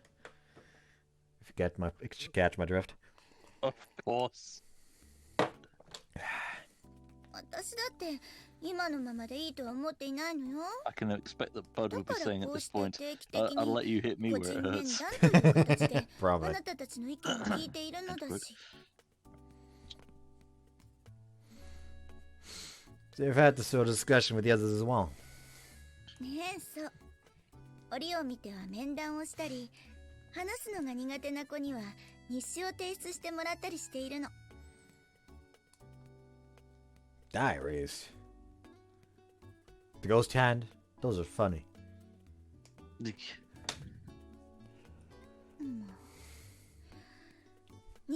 If you catch my drift. Of course. 私だって今のままでいいとは思っていないのよ。 I can expect that Bud will be saying at this point, 定期的 I'll に let you hit me 個 where 人 it 面 hurts. 談という形であ Probably. なたたちの意見を聞いているのだし。 So you've had this sort of discussion with the others as well. ねえ、そう。折を見ては面談をしたり、話すのが苦手な子には日誌を提出してもらったりしているの。 Diaries. The ghost hand? Those are funny. 日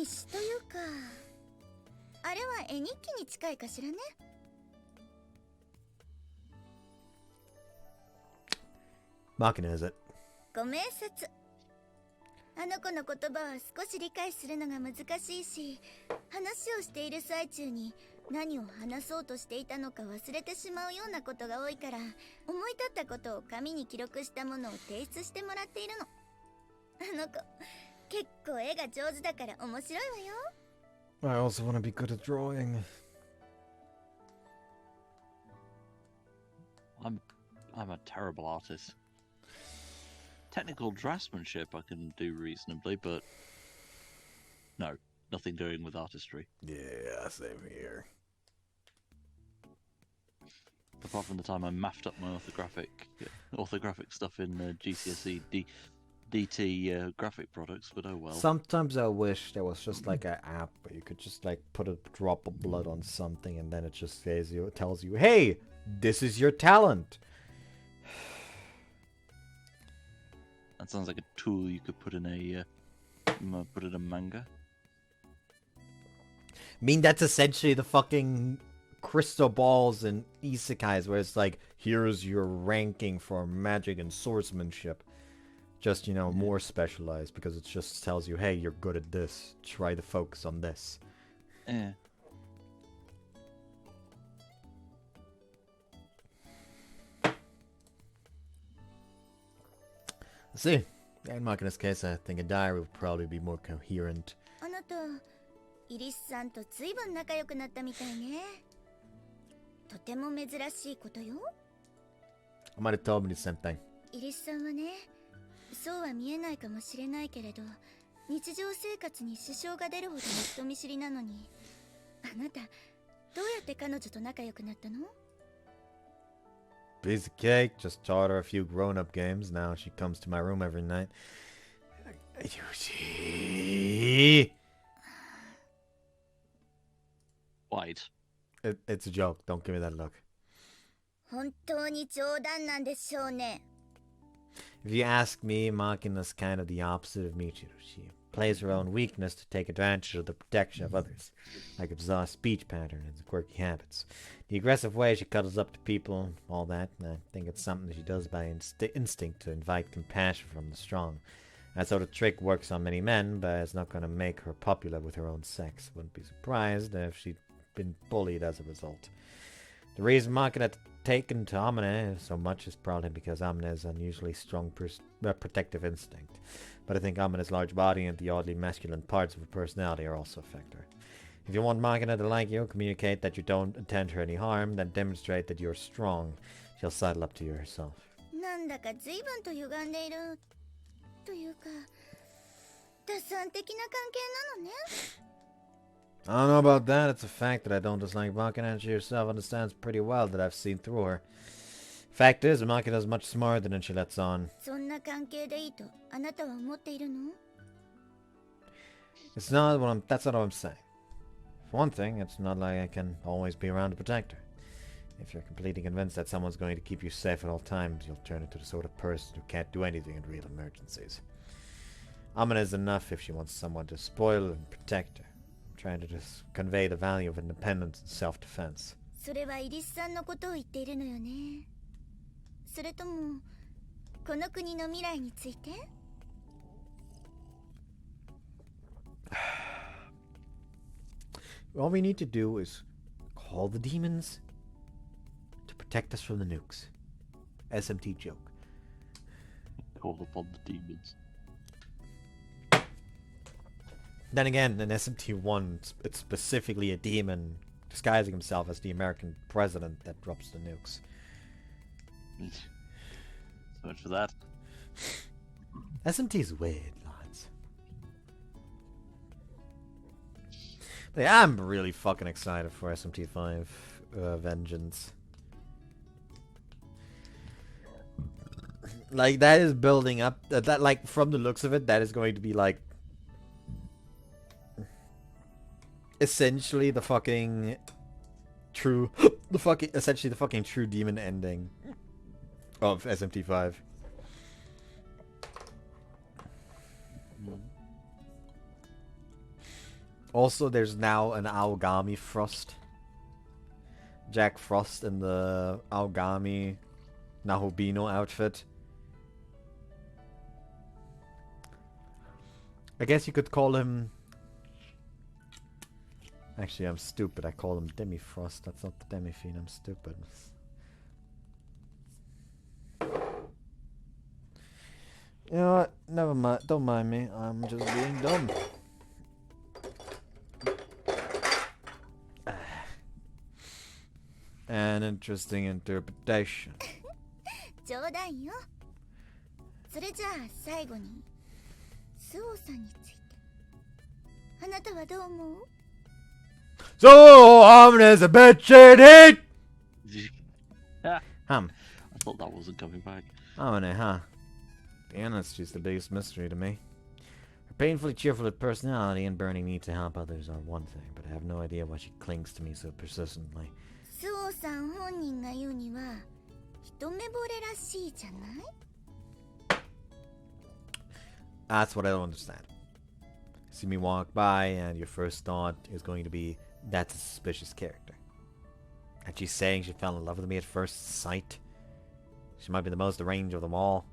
誌というか、あれは絵日記に近いかしらね。 Machina, is it? ご明察。あの子の言葉は少し理解するのが難しいし、話をしている最中に何を話そうとしていたのか忘れてしまうようなことが多いから、思い立ったことを紙に記録したものを提出してもらっているの。あの子、結構絵が上手だから面白いわよ。 I also want to be good at drawing. I'm a terrible artist. Technical draftsmanship I can do reasonably, but no, nothing doing with artistry. Yeah, same here. Apart from the time I mapped up my orthographic stuff in GCSE DT graphic products, but oh well. Sometimes I wish there was just like an app where you could just like put a drop of blood on something and then it just tells you, hey, this is your talent. That sounds like a tool you could put in a manga. I mean, that's essentially the fucking crystal balls and isekais where it's like, here's your ranking for magic and swordsmanship. Just, you know, more specialized because it just tells you, hey, you're good at this. Try to focus on this. Yeah. Let's see. In Machina's case, I think a diary would probably be more coherent. あなた、イリスさんとずいぶん仲良くなったみたいね。とても珍しいことよ。 I might have told me the same thing. イリスさんはね、そうは見えないかもしれないけれど、日常生活に支障が出るほどの人見知りなのに、あなた、どうやって彼女と仲良くなったの？ Piece of cake. Just taught her a few grown-up games. Now she comes to my room every night. Yuji! White. It's a joke. Don't give me that look. 本当に冗談なんでしょうね。 If you ask me, Makina's kind of the opposite of Michiru. She plays her own weakness to take advantage of the protection of others, like a bizarre speech pattern and quirky habits. The aggressive way she cuddles up to people, all that, I think it's something she does by instinct to invite compassion from the strong. That sort of trick works on many men, but it's not going to make her popular with her own sex. Wouldn't be surprised if she'd been bullied as a result. The reason Makina had taken to Amane so much is probably because Amane's unusually strong protective instinct. But I think Amane's large body and the oddly masculine parts of her personality are also a factor. If you want Makina to like you, communicate that you don't intend her any harm, then demonstrate that you're strong. She'll sidle up to you herself. なんだか随分と歪んでいるというか、打算的な関係なのね。 I don't know about that. It's a fact that I don't dislike Makina, and she herself understands pretty well that I've seen through her. Fact is, Makina's much smarter than she lets on. そんな関係でいいとあなたは思っているの？ That's not what I'm saying. For one thing, it's not like I can always be around to protect her. If you're completely convinced that someone's going to keep you safe at all times, you'll turn into the sort of person who can't do anything in real emergencies. Amina is enough if she wants someone to spoil and protect her. I'm trying to just convey the value of independence and self-defense. それはイリスさんのことを言っているのよね。それともこの国の未来について？ All we need to do is call the demons to protect us from the nukes. SMT joke. Call upon the demons. Then again, in SMT1, it's specifically a demon disguising himself as the American president that drops the nukes. So much for that. SMT's weird, lads. But yeah, I'm really fucking excited for SMT5 Vengeance. Like, that is building up. That, like, from the looks of it, that is going to be, like, essentially the fucking true... essentially the fucking true demon ending of SMT5. Also, there's now an Aogami Frost. Jack Frost in the Aogami Nahobino outfit. I guess you could call him... Actually, I'm stupid. I call him Demi Frost. That's not the Demi Fiend. I'm stupid. You know what? Never mind. Don't mind me. I'm just being dumb. An interesting interpretation. 冗談よ。それじゃあ最後にスオさんについてあなたはどう思う？ So ominous, a bit shady! I Hum. thought that wasn't coming back. Omine, huh? To be honest, she's the biggest mystery to me. Her painfully cheerful personality and burning need to help others are one thing, but I have no idea why she clings to me so persistently. スオさん本人が言うには一目惚れらしいじゃない？ That's what I don't understand. See me walk by and your first thought is going to be, that's a suspicious character. And she's saying she fell in love with me at first sight. She might be the most arranged of them all.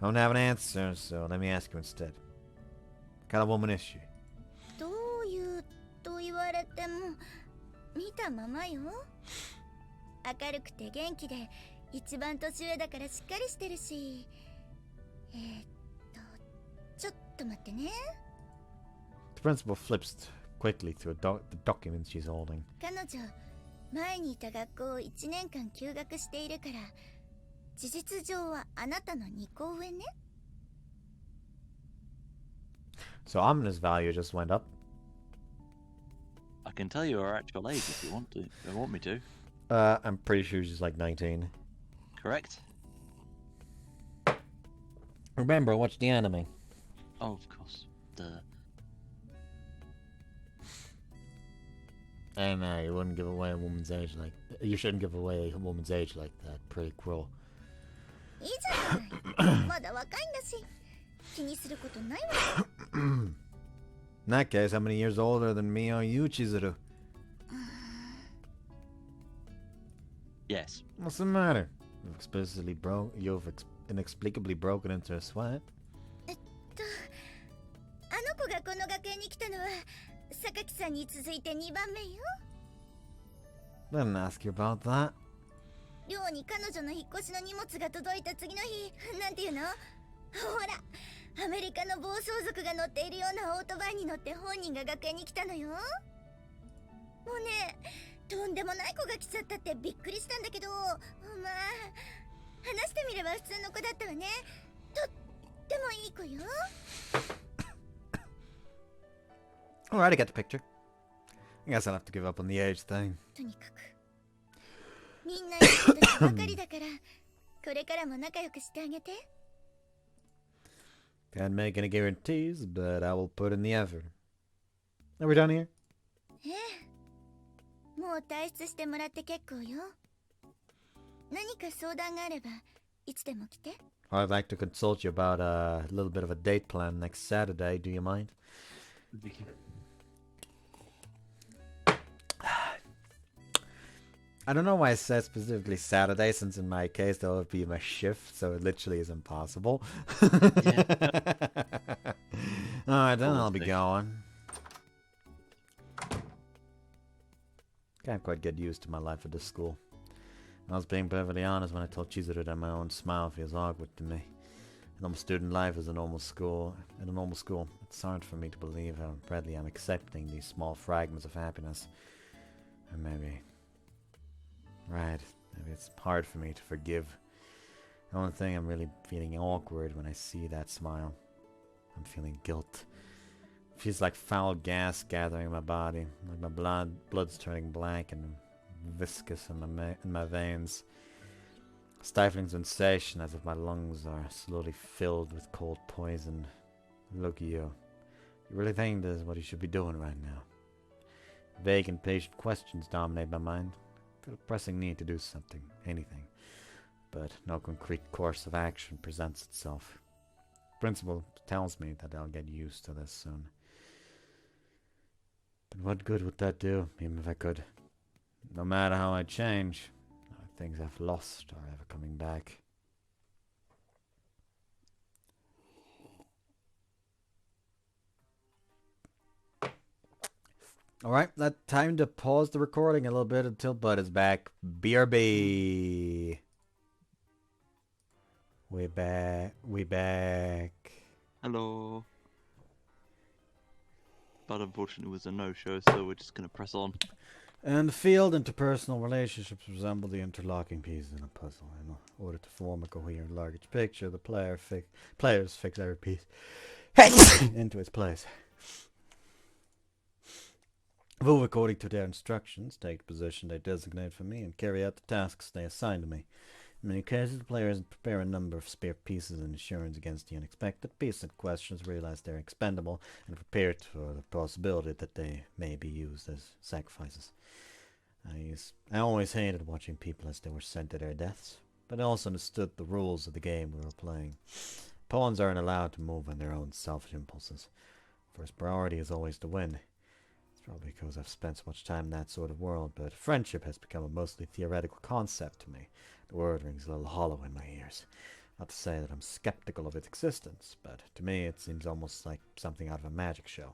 I don't have an answer, so let me ask you instead. What kind of woman is she? どういうと言われても見たままよ。明るくて元気で一番年上だからしっかりしてるし。ちょっと待ってね。 The principal flips quickly through the documents she's holding. 彼女前にいた学校を1年間休学しているから事実上はあなたの2個上ね。 So Amina's value just went up. I can tell you her actual age if you want to. If you want me to. I'm pretty sure she's like 19. Correct? Remember, watch the anime. Oh, of course. Duh. And you wouldn't give away a woman's age like... You shouldn't give away a woman's age like that. Pretty cruel. いいじゃない。まだ若いんだし。気にすることないわよ。In that case, how many years older than me are you, Chizuru? Yes. What's the matter? You've inexplicably broken into a sweat. あの子がこの学園に来たのは榊さんに続いて2番目よ。 Didn't ask you about that. 寮に彼女の引っ越しの荷物が届いた次の日、なんていうの、ほらアメリカの暴走族が乗っているようなオートバイに乗って本人が学園に来たのよ。もうね、とんでもない子が来ちゃったってびっくりしたんだけど、まあ話してみれば普通の子だったわね。とってもいい子よ。 Alright, I get the picture. I guess I'll have to give up on the age thing. とにかくみんないい子たちばかりだからこれからも仲良くしてあげて。 Can't make any guarantees, but I will put in the effort. Are we done here? ええ、もう退出してもらって結構よ。何か相談があればいつでも来て。 I'd like to consult you about a little bit of a date plan next Saturday. Do you mind? I don't know why I said specifically Saturday, since in my case that would be my shift, so it literally is impossible. Alright, then I'll be going. Can't quite get used to my life at this school. I was being perfectly honest when I told Chizuru that my own smile feels awkward to me. A normal student life is a normal school. At a normal school, it's hard for me to believe how readily I'm accepting these small fragments of happiness. Or maybe... Right, maybe it's hard for me to forgive. The only thing I'm really feeling awkward when I see that smile. I'm feeling guilt. It feels like foul gas gathering in my body, like my blood's turning black and viscous in my veins. Stifling sensation as if my lungs are slowly filled with cold poison. Look at you. You really think this is what you should be doing right now? Vague, impatient questions dominate my mind. I feel a pressing need to do something, anything. But no concrete course of action presents itself. Principle tells me that I'll get used to this soon. But what good would that do, even if I could? No matter how I change, things I've lost are ever coming back. Alright, that time to pause the recording a little bit until Bud is back. BRB. We back. Hello. But unfortunately it was a no-show, so we're just gonna press on. And the field interpersonal relationships resemble the interlocking pieces in a puzzle. In order to form a coherent larger picture, the players fix every piece into its place. Move according to their instructions, take the position they designate for me, and carry out the tasks they assign to me. In many cases, the players prepare a number of spare pieces in assurance against the unexpected. Pieces in questions realize they're expendable and prepared for the possibility that they may be used as sacrifices. I always hated watching people as they were sent to their deaths, but I also understood the rules of the game we were playing. Pawns aren't allowed to move on their own selfish impulses. First priority is always to win. It's probably because I've spent so much time in that sort of world, but friendship has become a mostly theoretical concept to me. The word rings a little hollow in my ears. Not to say that I'm skeptical of its existence, but to me it seems almost like something out of a magic show.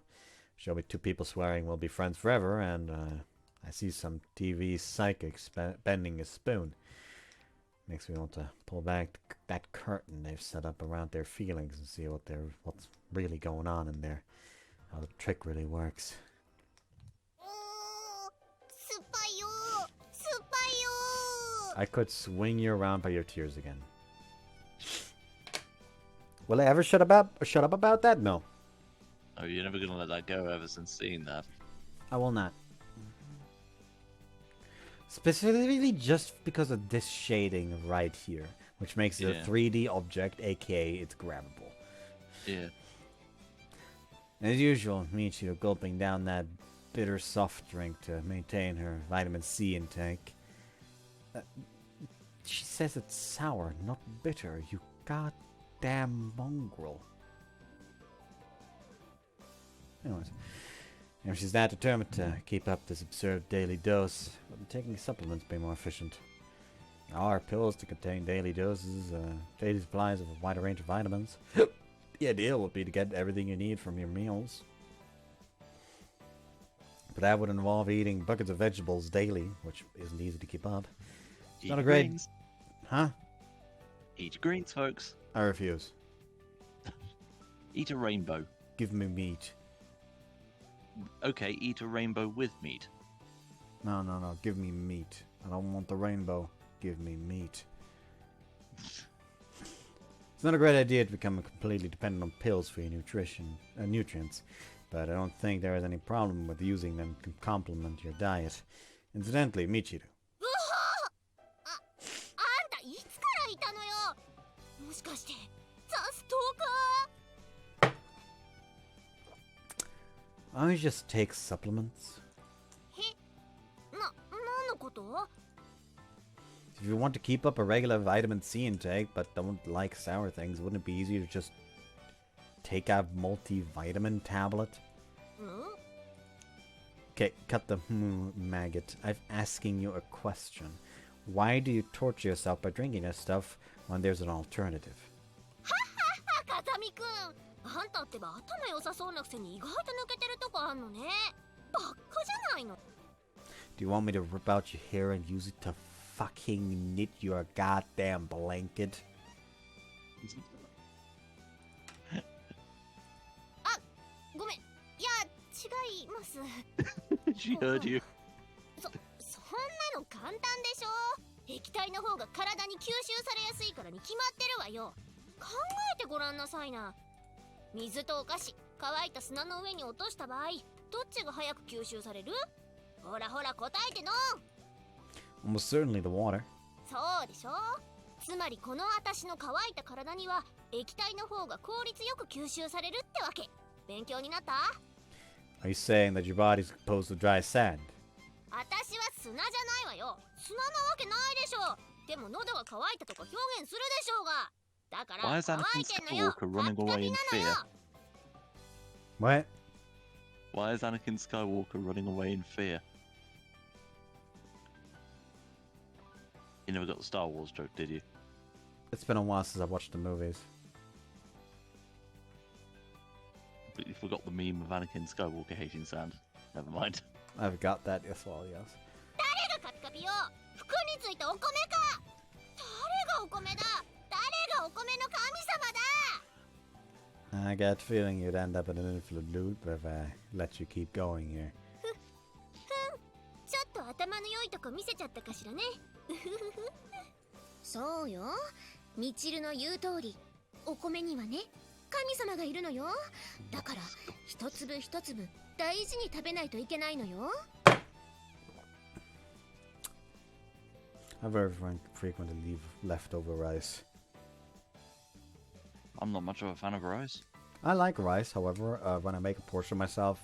Show me two people swearing we'll be friends forever, and I see some TV psychic bending a spoon. Makes me want to pull back that curtain they've set up around their feelings and see what's really going on in there. How the trick really works. I could swing you around by your tears again. Will I ever shut up about that? No. Oh, you're never gonna let that go ever since seeing that. I will not. Specifically just because of this shading right here, which makes it a 3D object, aka it's grabbable. Yeah. As usual, Michio gulping down that bitter soft drink to maintain her vitamin C intake. She says it's sour, not bitter, you goddamn mongrel. Anyways, she's that determined to keep up this absurd daily dose, wouldn't taking supplements be more efficient? Our pills to contain daily doses, daily supplies of a wider range of vitamins. The ideal would be to get everything you need from your meals. But that would involve eating buckets of vegetables daily, which isn't easy to keep up. It's not a great... Greens. Huh? Eat greens, folks. I refuse. Eat a rainbow. Give me meat. Okay, eat a rainbow with meat. No. Give me meat. I don't want the rainbow. Give me meat. It's not a great idea to become completely dependent on pills for your nutrients, but I don't think there is any problem with using them to complement your diet. Incidentally, Michiru. あんたいつからいたのよ。もしかしてザ・ストーカー？ I just take supplements. 何のこと？ If you want to keep up a regular vitamin C intake but don't like sour things, wouldn't it be easier to just take a multivitamin tablet? Okay, cut the maggot. I'm asking you a question. Why do you torture yourself by drinking this stuff when there's an alternative? 風見くん、あんたってば頭良さそうなくせに意外と抜けてるとこあんのね。バカじゃないの。 Do you want me to rip out your hair and use it to fucking knit your goddamn blanket? あ、ごめん。いや、違います。 She heard you. そんなの簡単でしょ。液体の方が体に吸収されやすいからに決まってるわよ。考えてごらんなさいな。水とお菓子、乾いた砂の上に落とした場合、どっちが早く吸収される？ほらほら答えての。 Almost certainly the water. そうでしょ。つまりこの私の乾いた体には液体の方が効率よく吸収されるってわけ。勉強になった？ Are you saying that your body's composed of dry sand? 私は砂じゃないわよ。砂なわけないでしょ。でも喉が乾いたとか表現するでしょうが。だから Why is 乾 Anakin いてんのよ。 Skywalker running away in カピカピなの fear? よ。 What? Why is Anakin Skywalker running away in fear? You never got the Star Wars joke, did you? It's been a while since I watched the movies. But you forgot the meme of Anakin Skywalker hating sand. Never mind. I've got that as well, yes. 誰がカピカピよ。服についたお米か。誰がお米だ。誰がお米の神様だ。 I got a feeling you'd end up in an infinite loop if I let you keep going here. ちょっと頭の良いとこ見せちゃったかしらね。そうよ。みちるの言う通り、お米にはね、神様がいるのよ。だから一粒一粒大事に食べないといけないのよ。 I very frequently leave leftover rice. I'm not much of a fan of rice. I like rice, however, when I make a portion myself,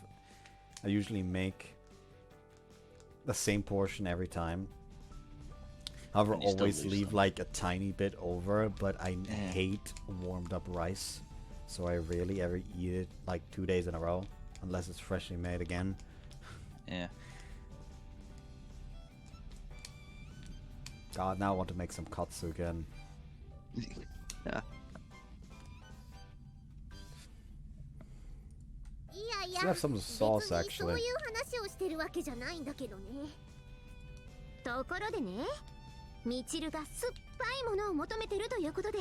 I usually make the same portion every time. However, And you still always lose leave some. like a tiny bit over, but I hate warmed up rice. So I rarely ever eat it like 2 days in a row, unless it's freshly made again. Yeah. God, now I want to make some katsu again. Yeah. いやいや、 Should have some 別 sauce にそう actually. いう話をしてるわけじゃないんだけどね。ところでね、みちるが酸っぱいものを求めてるということで、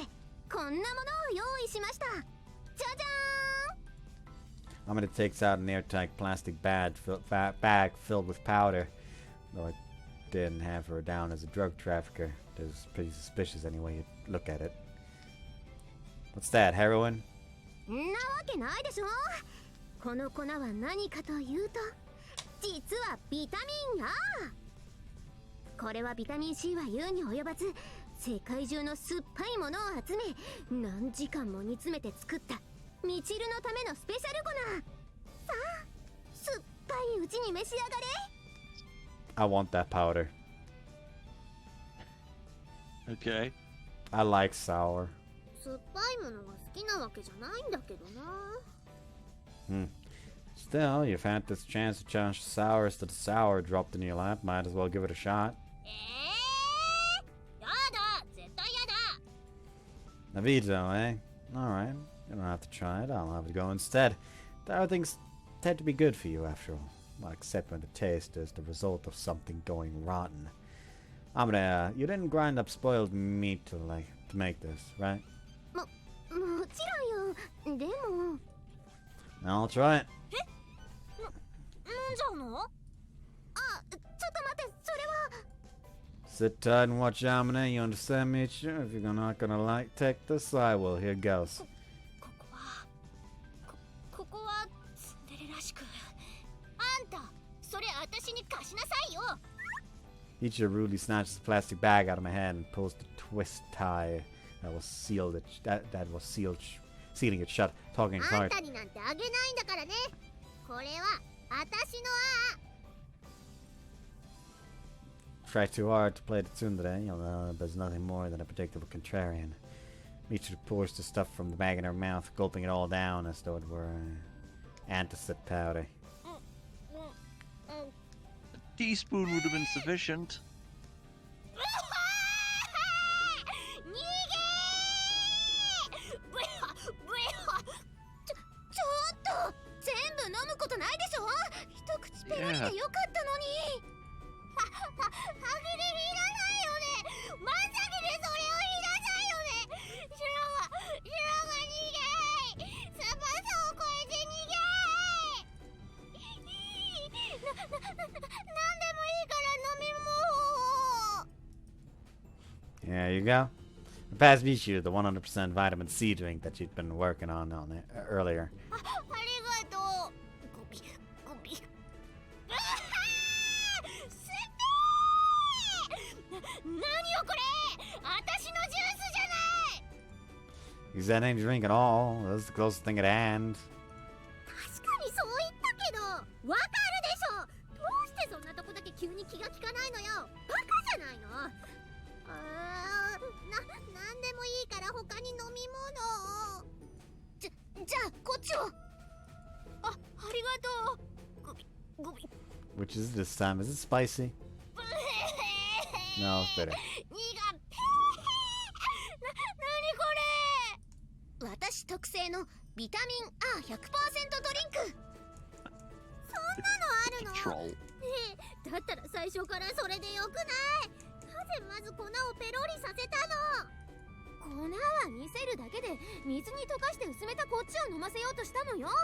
こんなものを用意しました。じゃじゃーん。 I'm gonna take out an airtight plastic bag filled with powder. Though I didn't have her down as a drug trafficker. It was pretty suspicious anyway you look at it. What's that, heroin? んなわけないでしょ。この粉は何かというと、実はビタミン A。これはビタミン C は言うに及ばず、世界中の酸っぱいものを集め何時間も煮詰めて作ったミチルのためのスペシャル粉。さあ、酸っぱいうちに召し上がれ。 I want that powder. Okay. I like sour. 酸っぱいものが好きなわけじゃないんだけどな。 Still, you've had this chance to challenge sours to the sour dropped in your lap. Might as well give it a shot. やだ、絶対やだ。 Navito, eh? Alright. You don't have to try it. I'll have it go instead. Sour things tend to be good for you after all. Well, except when the taste is the result of something going rotten. You didn't grind up spoiled meat to make this, right? もちろんよ。でも I'll try it. 飲んじゃうの？あ、ちょっと待って、それは。 Sit tight and watch Amine. You understand me? Sure, if you're not gonna take this, I will. Here goes. ここはツンデレらしく。あんた、それ私に貸しなさいよ。 Ichiro rudely snatches the plastic bag out of my hand and pulls the twist tie that was sealing it shut, talking あん hard. たになんてあげないんだからね。これは私のあ。 Try too hard to play the tsundere, you'll know there's nothing more than a predictable contrarian. Michiru pours the stuff from the bag in her mouth, gulping it all down as though it were antacid powder. A teaspoon would have been sufficient. 逃げー！ブヤブヤ！ちょっと全部飲むことないでしょ。一口ペロリでよかったのに。はぎれいらないよね。まさきでそれを言いなさいよね。白が逃げー。翼を越えて逃げー。なんでもいいから飲み物を。 There you go. Pass Michiru the 100% vitamin C drink that you'd been working on earlier. ありがとう。ゴビゴビ。うわー！すべー！何よこれ！私のジュースじゃない！ Because that ain't drink at all. That's the closest thing at hand. 確かにそう言ったけど、わかるでしょ。どうしてそんなとこだけ急に気が利かないのよ。バカじゃないの。なんでもいいから他に飲み物を。じゃあこっちを。ありがとう。ゴビゴビ。 Which is this time? Is it spicy? No, it's bitter. 苦っ。何これ。私特製のビタミン A100% ドリンク。そんなのあるの？ Troll. だったら最初からそれでよくない？なぜまず粉をペロリさせたの？粉は見せるだけで水に溶かして薄めたこっちを飲ませようとしたのよ。だ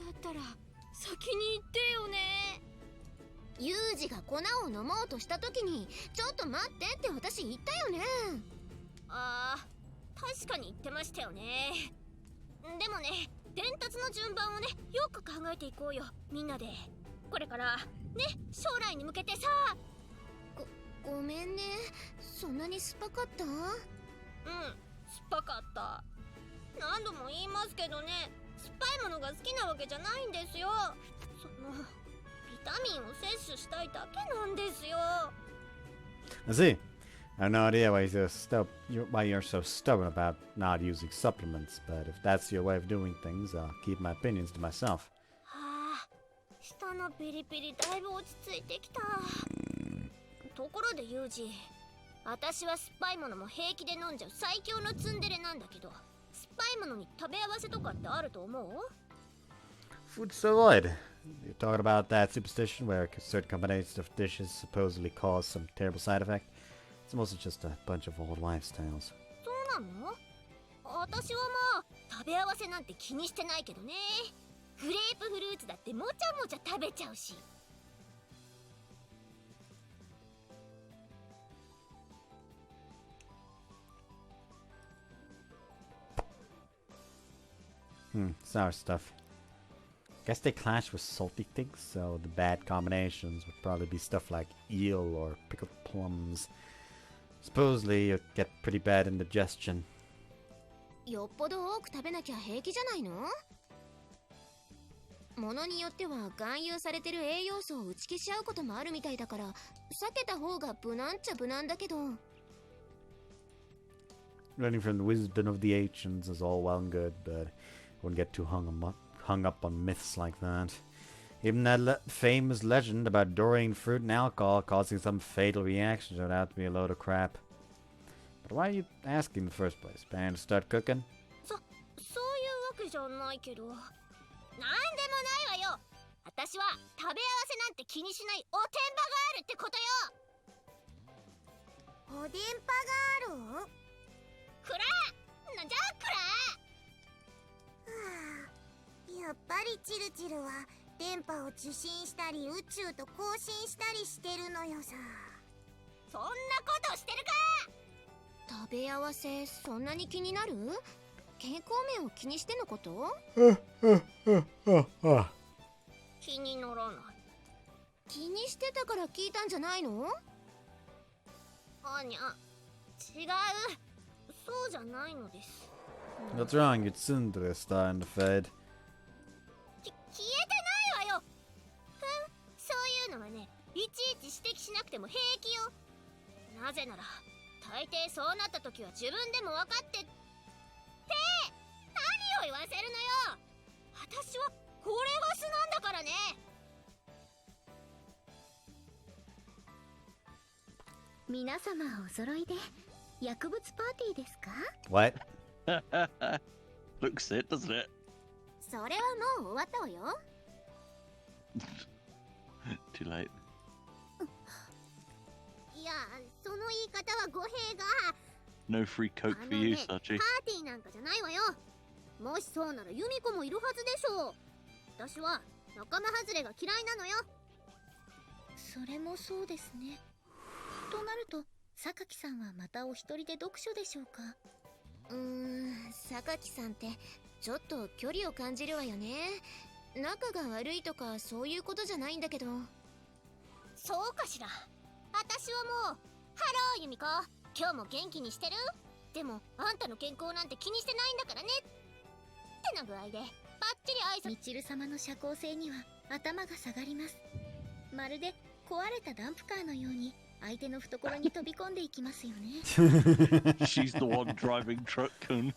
ったら先に言ってよね。ユージが粉を飲もうとした時にちょっと待ってって私言ったよね。ああ、確かに言ってましたよね。でもね、伝達の順番をね、よく考えていこうよ、みんなで。これからね、将来に向けてさ。ごめんね、そんなに酸っぱかった？うん、酸っぱかった。何度も言いますけどね、酸っぱいものが好きなわけじゃないんですよ。そのビタミンを摂取したいだけなんですよ。 I see. I have no idea why you're so stubborn about not using supplements, but if that's your way of doing things, I'll keep my opinions to myself. はあ、舌のピリピリだいぶ落ち着いてきた。ところでユージ、私は酸っぱいものも平気で飲んじゃう最強のツンデレなんだけど、酸っぱいものに食べ合わせとかってあると思う？ Food to avoid. You're talking about that superstition where certain combinations of dishes supposedly cause some terrible side effect? It's mostly just a bunch of old wives' tales. そうなの？私はまあ食べ合わせなんて気にしてないけどね。グレープフルーツだってもちゃもちゃ食べちゃうし。Sour stuff. Guess they clash with salty things, so the bad combinations would probably be stuff like eel or pickled plums. Supposedly, you'd get pretty bad indigestion. よっぽど多く食べなきゃ平気じゃないの？ものによっては含有されてる栄養素を打ち消し合うこともあるみたいだから避けた方が無難っちゃ無難だけど。 Learning from the wisdom of the ancients is all well and good, but wouldn't get too hung up on myths like that. Even that famous legend about Dorian fruit and alcohol causing some fatal reaction turned out to be a load of crap. But why are you asking in the first place? Planning to start cooking? そういうわけじゃないけど。なんでもないわよ。私は食べ合わせなんて気にしないおてんばガールってことよ。おでんぱガール？くらなんじゃくら。はあ、やっぱりチルチルは電波を受信したり宇宙と交信したりしてるのよさ。そんなことしてるか。食べ合わせそんなに気になる？健康面を気にしてのこと？気にならない。気にしてたから聞いたんじゃないの？あにゃ、違う。そうじゃないのです。 What's wrong? Your tsundere is starting to fade. 消えてないわよ。そういうのはね、いちいち指摘しなくても平気よ。なぜなら大抵そうなった時は自分でも分かってって何を言わせるのよ。私はこれが素なんだからね。皆様お揃いで薬物パーティーですか？ What? Looks it, doesn't it? それはもう終わったわよ。Too late. いや、その言い方は語弊が。 No free coke あ for の you, ね、 Sachi. パーティーなんかじゃないわよ。もしそうならユミコもいるはずでしょう。私は仲間外れが嫌いなのよ。それもそうですね。となると榊さんはまたお一人で読書でしょうか？榊さんってちょっと距離を感じるわよね。仲が悪いとかそういうことじゃないんだけど。そうかしら。私はもう、ハローユミコ、今日も元気にしてる？でもあんたの健康なんて気にしてないんだからねってな具合でバッチリ挨拶。みちる様の社交性には頭が下がります。まるで壊れたダンプカーのように相手の懐に飛び込んでいきますよね。She's the one driving truck, Kun.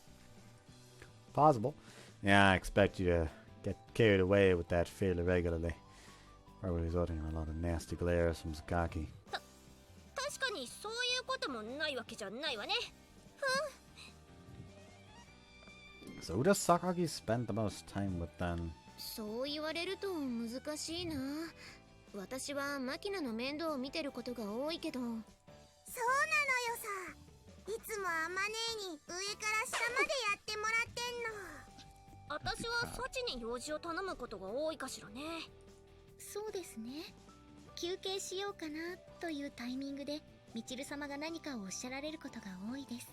Possible. Yeah, I expect you to get carried away with that fairly regularly. Probably resulting in a lot of nasty glares from Sakaki. 確かにそういうこともないわけじゃないわね。So who does Sakaki spend the most time with then? そう言われると難しいな。私はマキナの面倒を見てることが多いけど。そうなのよさ。いつもアマネーに上から下までやってもらってんの。私はサチに用事を頼むことが多いかしらね。そうですね。休憩しようかなというタイミングでみちる様が何かをおっしゃられることが多いです。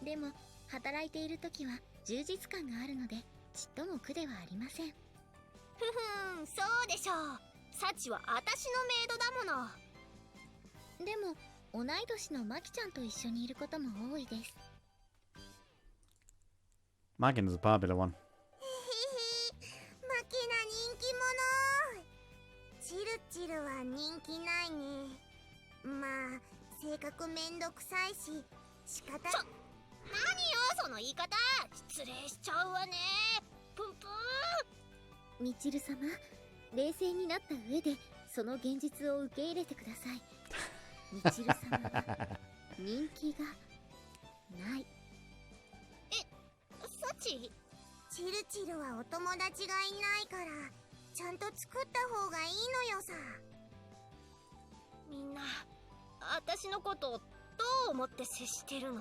でも働いている時は充実感があるのでちっとも苦ではありません。そうでしょう。サチは私のメイドだもの。でも同い年のマキちゃんと一緒にいることも多いです。Makin is a popular one. マキナ人気者。チルチルは人気ないね。まあ性格めんどくさいし仕方。何よその言い方。失礼しちゃうわね。プンプン。みちる様、冷静になった上でその現実を受け入れてください。みちる様は人気がない。サチ？チルチルはお友達がいないからちゃんと作った方がいいのよさ。みんな私のことをどう思って接してるの？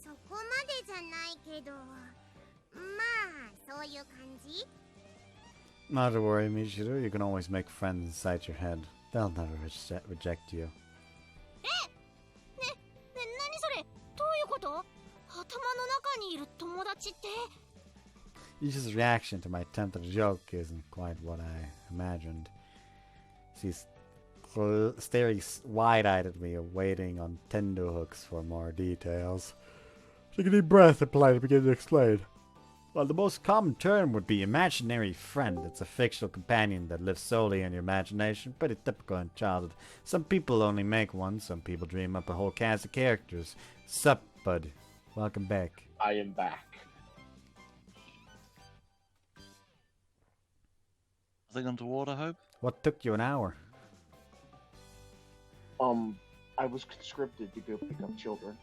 そこまでじゃないけど、まあそういう感じ。 Not to worry, Michiru. You can always make friends inside your head. They'll never reject you. 何それ？どういうこと？頭の中にいる友達って？ Yuji's reaction to my attempt at a joke isn't quite what I imagined. She's staring wide-eyed at me, waiting on tenterhooks for more details. Take a deep breath and politely begin to explain. Well, the most common term would be imaginary friend. It's a fictional companion that lives solely in your imagination. Pretty typical in childhood. Some people only make one. Some people dream up a whole cast of characters. Sup, bud? Welcome back. I am back. Nothing underwater, Hope? What took you an hour? I was conscripted to go pick up children.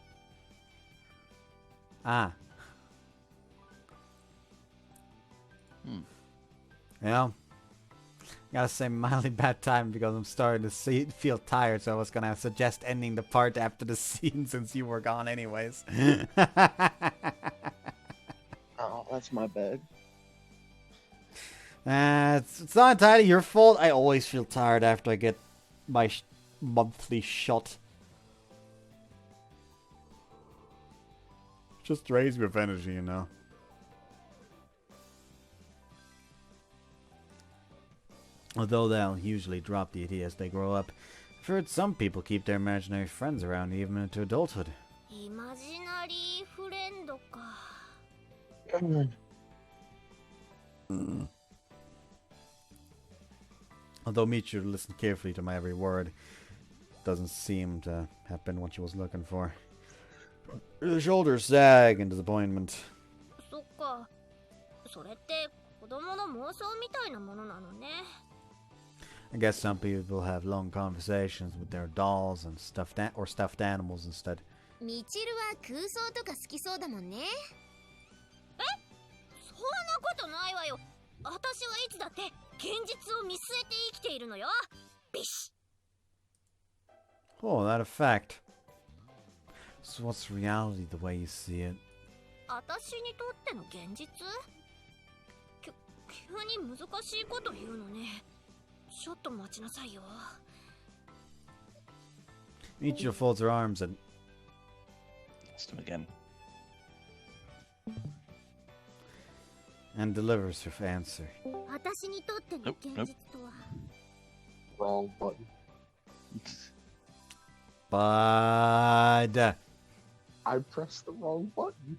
Ah. Well, gotta say mildly bad time because I'm starting to feel tired, so I was gonna suggest ending the part after the scene since you were gone anyways. Oh, that's my bad. It's not entirely your fault. I always feel tired after I get my monthly shot. Just drains me of energy, you know. Although they'll usually drop the idea as they grow up. I've heard some people keep their imaginary friends around even into adulthood. イマジナリーフレンドか。 Although Michiru listened carefully to my every word, doesn't seem to have been what she was looking for. Her shoulders sag in disappointment. そっか。それって子供の妄想みたいなものなのね。 I guess some people have long conversations with their dolls and stuffed animals instead. ミチルは空想とか好きそうだもんね。え？そんなことないわよ。私はいつだって現実を見据えて生きているのよ。ビシッ。 Oh, that a fact. So what's reality the way you see it? 私にとっての現実？急に難しいこと言うのね。ちょっと待ちなさいよ。 Michiru folds her arms Lost him again. and delivers her answer. 私にとっての現実とは。 Wrong button. Bud. I pressed the wrong button.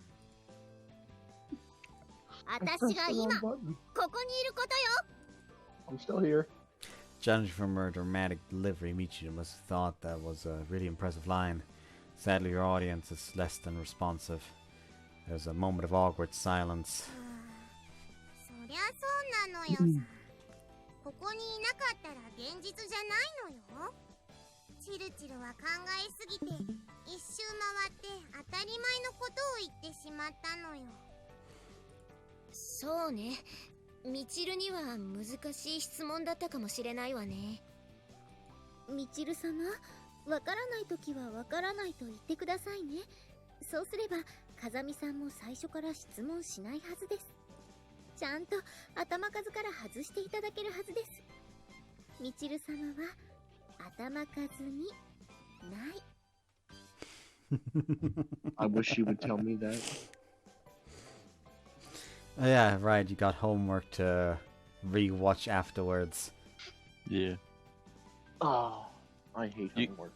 私が今 Wrong button. ここにいることよ。 I'm still here. Judging from her dramatic delivery, Michiru must have thought that was a really impressive line. Sadly, her audience is less than responsive. There's a moment of awkward silence. そりゃそうなのよさ。ここにいなかったら現実じゃないのよ。チルチルは考えすぎて一周回って当たり前のことを言ってしまったのよ。そうね。ミチルには難しい質問だったかもしれないわね。みちる様、わからないときはわからないと言ってくださいね。そうすれば風見さんも最初から質問しないはずです。ちゃんと頭数から外していただけるはずです。みちる様は頭数にない。 I wish you would tell me that. Oh, yeah, right, you got homework to re-watch afterwards. Yeah. Oh, I hate homework.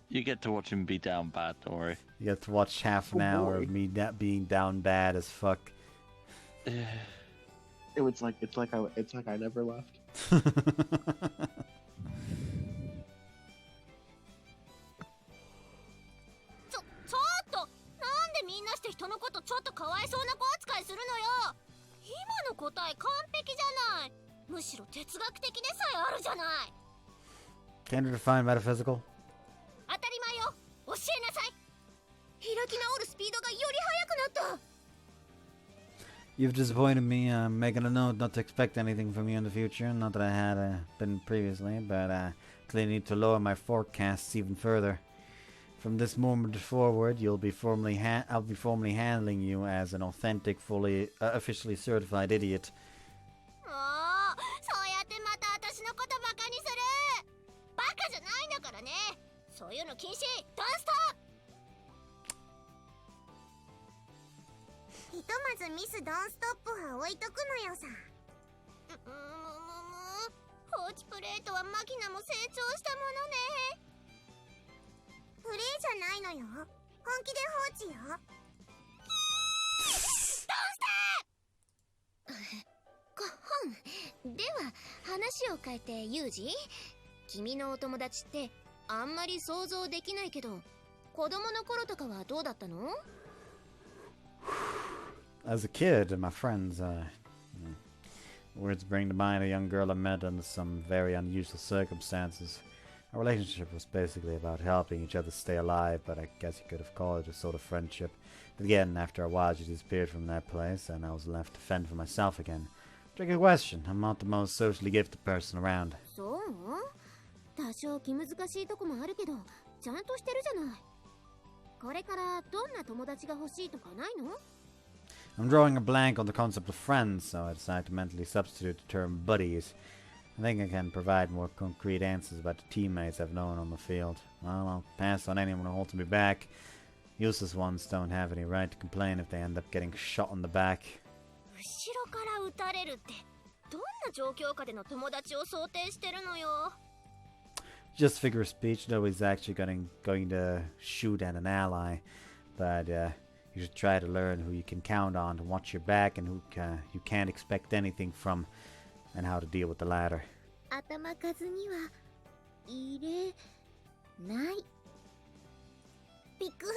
You get to watch him be down bad, don't worry. You get to watch half an Oh, hour boy. of me being down bad as fuck. It's like I never left. ちょっとなんでみんなして人のことちょっとかわいそうな子扱いするのよ。今の答え完璧じゃない。むしろ哲学的でさえあるじゃない。 Can you define metaphysical? 当たり前よ。教えなさい。開き直るスピードがより速くなった。 You've disappointed me. I'm making a note not to expect anything from you in the future. Not that I had been previously, but clearly need to lower my forecasts even further. From this moment forward, I'll be formally handling you as an authentic, officially certified idiot. もうそうやってまた私のことバカにする。バカじゃないんだからね。そういうの禁止。ドンストップ。ひとまずミスドンストップは置いとくのよさ。放置プレートはマキナも成長したものね。プレイじゃないのよ。本気で放置よ。コホン。では話を変えてユージ、君のお友達ってあんまり想像できないけど、子供の頃とかはどうだったの？ As a kid, my friends, words bring to mind a young girl I met under some very unusual circumstances. Our relationship was basically about helping each other stay alive, but I guess you could have called it a sort of friendship. But again, after a while, she disappeared from that place, and I was left to fend for myself again. Tricky question. I'm not the most socially gifted person around. そう？多少気難しいとこもあるけど、ちゃんとしてるじゃない。これからどんな友達が欲しいとかないの？ I'm drawing a blank on the concept of friends, so I decided to mentally substitute the term buddies. I think I can provide more concrete answers about the teammates I've known on the field. Well, I'll pass on anyone who holds me back. Useless ones don't have any right to complain if they end up getting shot in the back. 後ろから撃たれるってどんな状況下での友達を想定してるのよ。 Just figure of speech, nobody's actually going to shoot at an ally, but you should try to learn who you can count on to watch your back and who you can't expect anything from, and how to deal with the latter. 頭数には入れない。ピク。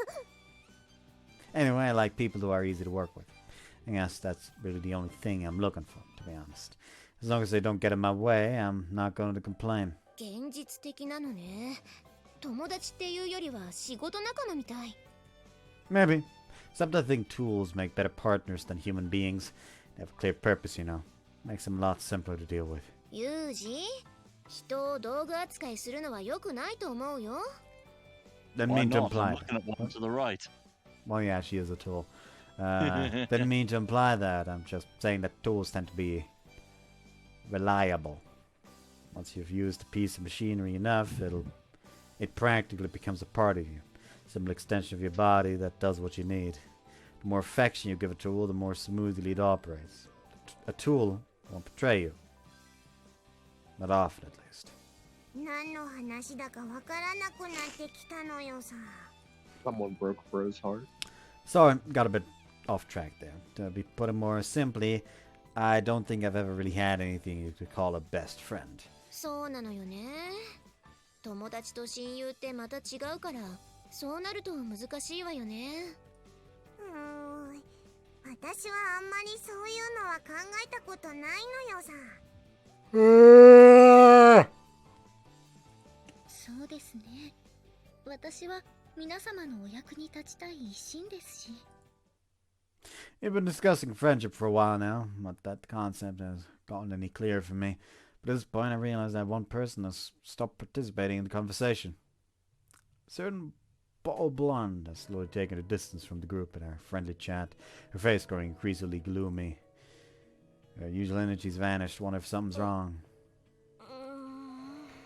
Anyway, I like people who are easy to work with. I guess that's really the only thing I'm looking for, to be honest. As long as they don't get in my way, I'm not going to complain. 現実的なのね。友達っていうよりは仕事仲間みたい。 Maybe. Except I think tools make better partners than human beings. They have a clear purpose, you know. Makes them a lot simpler to deal with. ユージ、人を道具扱いするのは良くないと思うよ。 Didn't Why mean to not? I'm imply looking that. at one to the right. Well, yeah, she is a tool. Didn't mean to imply that. I'm just saying that tools tend to be reliable. Once you've used a piece of machinery enough, it practically becomes a part of you. Simple extension of your body that does what you need. The more affection you give a tool, the more smoothly it operates. A tool won't betray you. Not often, at least. 何の話だかわからなくなってきたのよさ。 Someone broke Bro's heart. Sorry, got a bit off track there. To be put it more simply, I don't think I've ever really had anything you could call a best friend. そうなのよね。友達と親友ってまた違うから、そうなると難しいわよね。私はあんまりそういうのは考えたことないのよさ。そうですね。私は皆様のお役に立ちたい一心ですし。 We've been discussing friendship for a while now, but that concept has gotten any clearer for me. But at this point, I realize that one person has stopped participating in the conversation. A certain bottle blonde has slowly taken a distance from the group in our friendly chat, her face growing increasingly gloomy. Her usual energy's vanished, wonder if something's wrong.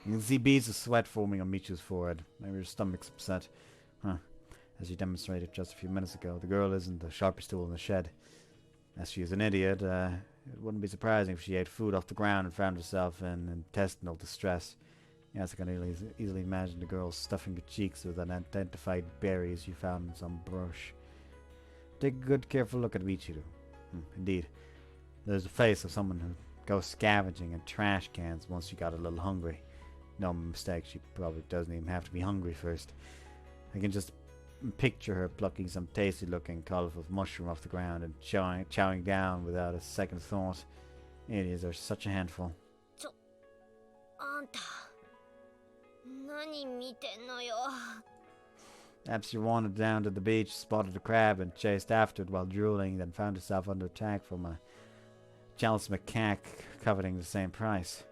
You can see beads of sweat forming on Michu's forehead. Maybe her stomach's upset. Huh. As she demonstrated just a few minutes ago, the girl isn't the sharpest tool in the shed. As she is an idiot, it wouldn't be surprising if she ate food off the ground and found herself in intestinal distress. Yes, I can easily imagine the girl stuffing her cheeks with unidentified berries you found in some brush. Take a good, careful look at Michiru. Indeed, there's the face of someone who goes scavenging in trash cans once she got a little hungry. No mistake, she probably doesn't even have to be hungry first. I can just picture her plucking some tasty-looking, colorful mushroom off the ground and chowing down without a second thought. Idiots are such a handful. あんた、何見てんのよ。 Perhaps she wandered down to the beach, spotted a crab, and chased after it while drooling, then found herself under attack from a jealous macaque coveting the same price.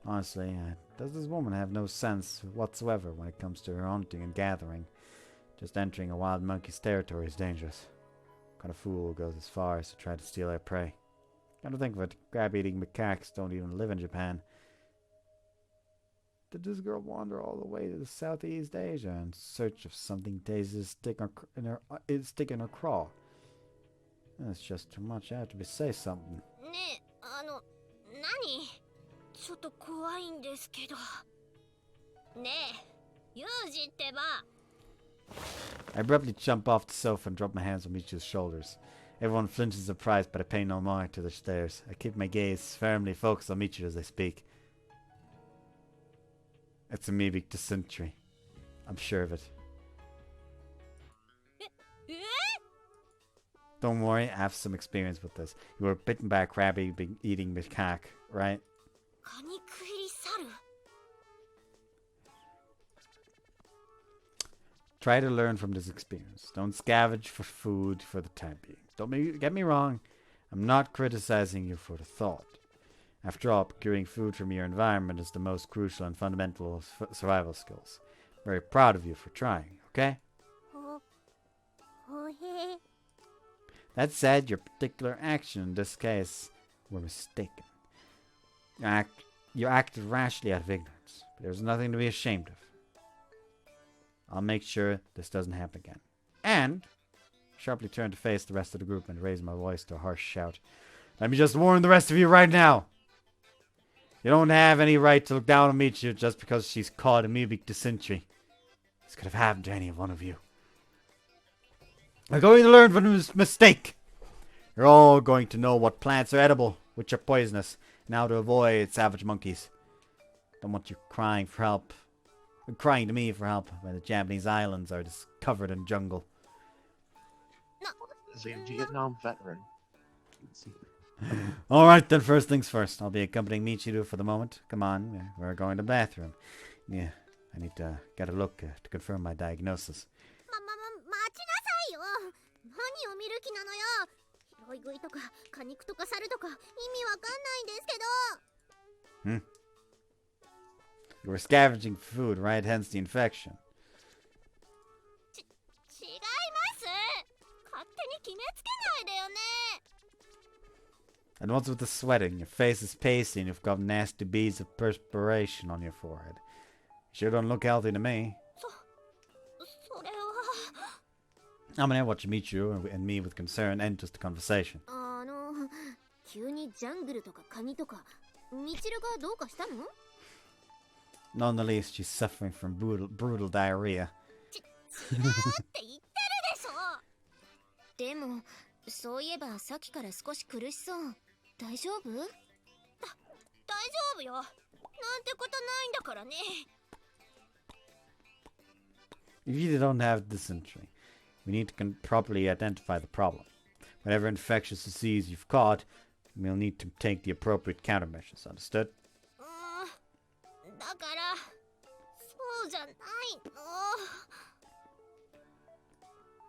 Honestly, does this woman have no sense whatsoever when it comes to her hunting and gathering? Just entering a wild monkey's territory is dangerous. What kind of fool goes as far as to try to steal their prey? Come to think of it, crab-eating macaques don't even live in Japan. Did this girl wander all the way to Southeast Asia in search of something tasty to stick in her craw? That's just too much. I have to say something. ねえ、何？ちょっと怖いんですけど。ねえ、ユージってば。 I abruptly jump off the sofa and drop my hands on Michu's shoulders. Everyone flinches in surprise, but I pay no mind to their stares. I keep my gaze firmly focused on Michu as I speak. It's amoebic dysentery. I'm sure of it. Don't worry, I have some experience with this. You were bitten by a crab-eating macaque, right? カニクイリサル。 Try to learn from this experience. Don't scavenge for food for the time being. Get me wrong. I'm not criticizing you for the thought. After all, procuring food from your environment is the most crucial and fundamental of survival skills. Very proud of you for trying, okay? That said, your particular action in this case were mistaken. You acted rashly out of ignorance, but there's nothing to be ashamed of. I'll make sure this doesn't happen again. And sharply turned to face the rest of the group and raised my voice to a harsh shout. Let me just warn the rest of you right now. You don't have any right to look down on Michu just because she's caught amoebic dysentery. This could have happened to any one of you. We're going to learn from this mistake. You're all going to know what plants are edible, which are poisonous, and how to avoid savage monkeys. Don't want you crying for help. Crying to me for help when the Japanese islands are just covered in jungle. As a Vietnam veteran. Alright then, first things first. I'll be accompanying Michiru for the moment. Come on, we're going to the bathroom. Yeah, I need to get a look to confirm my diagnosis. 待ちなさいよ。何を見る気なのよ。拾い食いとか果肉とか猿とか意味わかんないんですけど。You were scavenging for food, right? Hence the infection. 違います。勝手に決めつけないでよね。 And what's with the sweating? Your face is pasty and you've got nasty beads of perspiration on your forehead. You sure don't look healthy to me. それは。I'm gonna watch Michiru and me with concern enters the conversation. 急にジャングルとかカニとか、ミチルがどうかしたの？ None the least, she's suffering from brutal diarrhea. 違うって言ってるでしょ。でも、そういえばさっきから少し苦しそう。大丈夫？大丈夫よ。なんてことないんだからね。 You really don't have dysentery. We need to properly identify the problem. Whatever infectious disease you've caught, we'll need to take the appropriate countermeasures. Understood? だからそうじゃないの。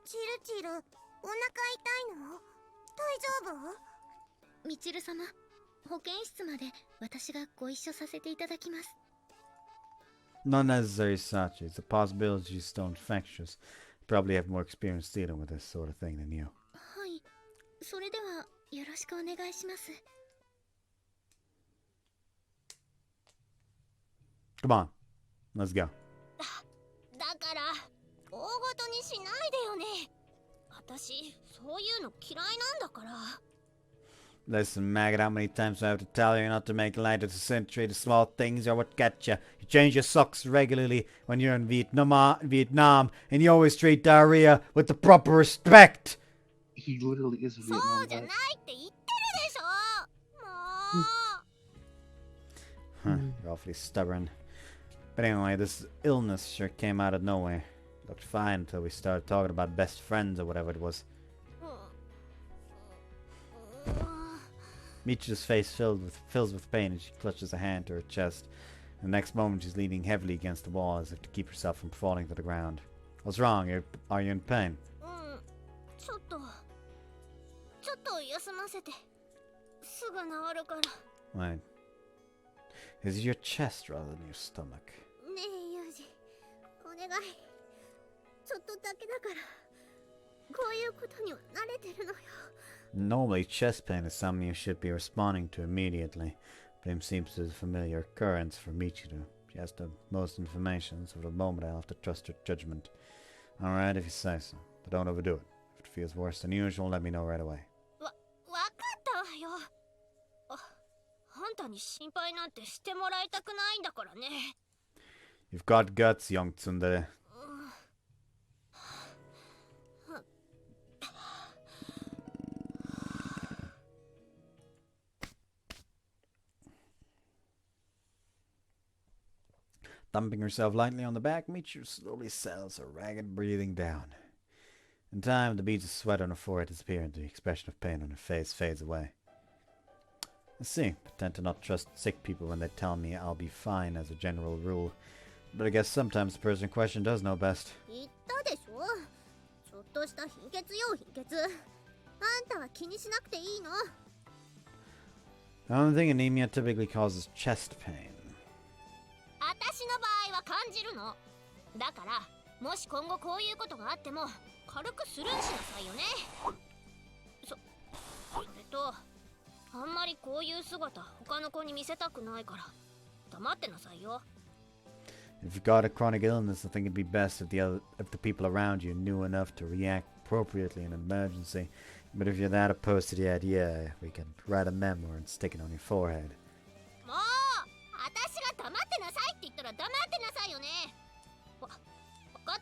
チルチル、お腹痛いの？大丈夫？みちる様、保健室まで私がご一緒させていただきます。 Not necessary, Sachi. It's a possibility she's still infectious. Probably have more experience dealing with this sort of thing than you. はい、それではよろしくお願いします。 Come on, let's go. だから大ごとにしないでよね。私そういうの嫌いなんだから。 Listen, maggot, how many times do I have to tell you not to make light of the century? The small things are what get you. You change your socks regularly when you're in Vietnam, and you always treat diarrhea with the proper respect. He literally is a そう Vietnam じゃ vet. ないって言ってるでしょ。もう。 Huh, you're awfully stubborn. But anyway, this illness sure came out of nowhere. Looked fine until we started talking about best friends or whatever it was. Michu's face fills with pain and she clutches a hand to her chest. The next moment she's leaning heavily against the wall as if to keep herself from falling to the ground. What's wrong? Are you in pain? ちょっと休ませて。すぐ治るから。 Right. Is it your chest rather than your stomach? ねえユージ、お願い。ちょっとだけだから。こういうことには慣れてるのよ。 Normally, chest pain is something you should be responding to immediately, but it seems to be a familiar occurrence for Michiru. She has the most information, so for the moment I'll have to trust her judgment. Alright, if you say so, but don't overdo it. If it feels worse than usual, let me know right away. たに心配なんてしてもらいたくないんだからね。 You've got guts, young tsundere. Thumping herself lightly on the back, Michiru slowly settles her ragged breathing down. In time, the beads of sweat on her forehead disappear and the expression of pain on her face fades away. I see. I tend to not trust sick people when they tell me I'll be fine as a general rule. But I guess sometimes the person in question does know best. 言ったでしょ。ちょっとした貧血よ、貧血。あんたは気にしなくていいの。 The only thing anemia typically causes chest pain. 私の場合は感じるの。だから、もし今後こういうことがあっても、軽くスルーしなさいよね。それと、あんまりこういう姿、他の子に見せたくないから、黙ってなさいよ。 If you've got a chronic illness, I think it'd be best if the people around you knew enough to react appropriately in an emergency. But if you're that opposed to the idea, we can write a memo and stick it on your forehead. もう、私が黙ってなさいって言ったら黙ってなさいよね。わかっ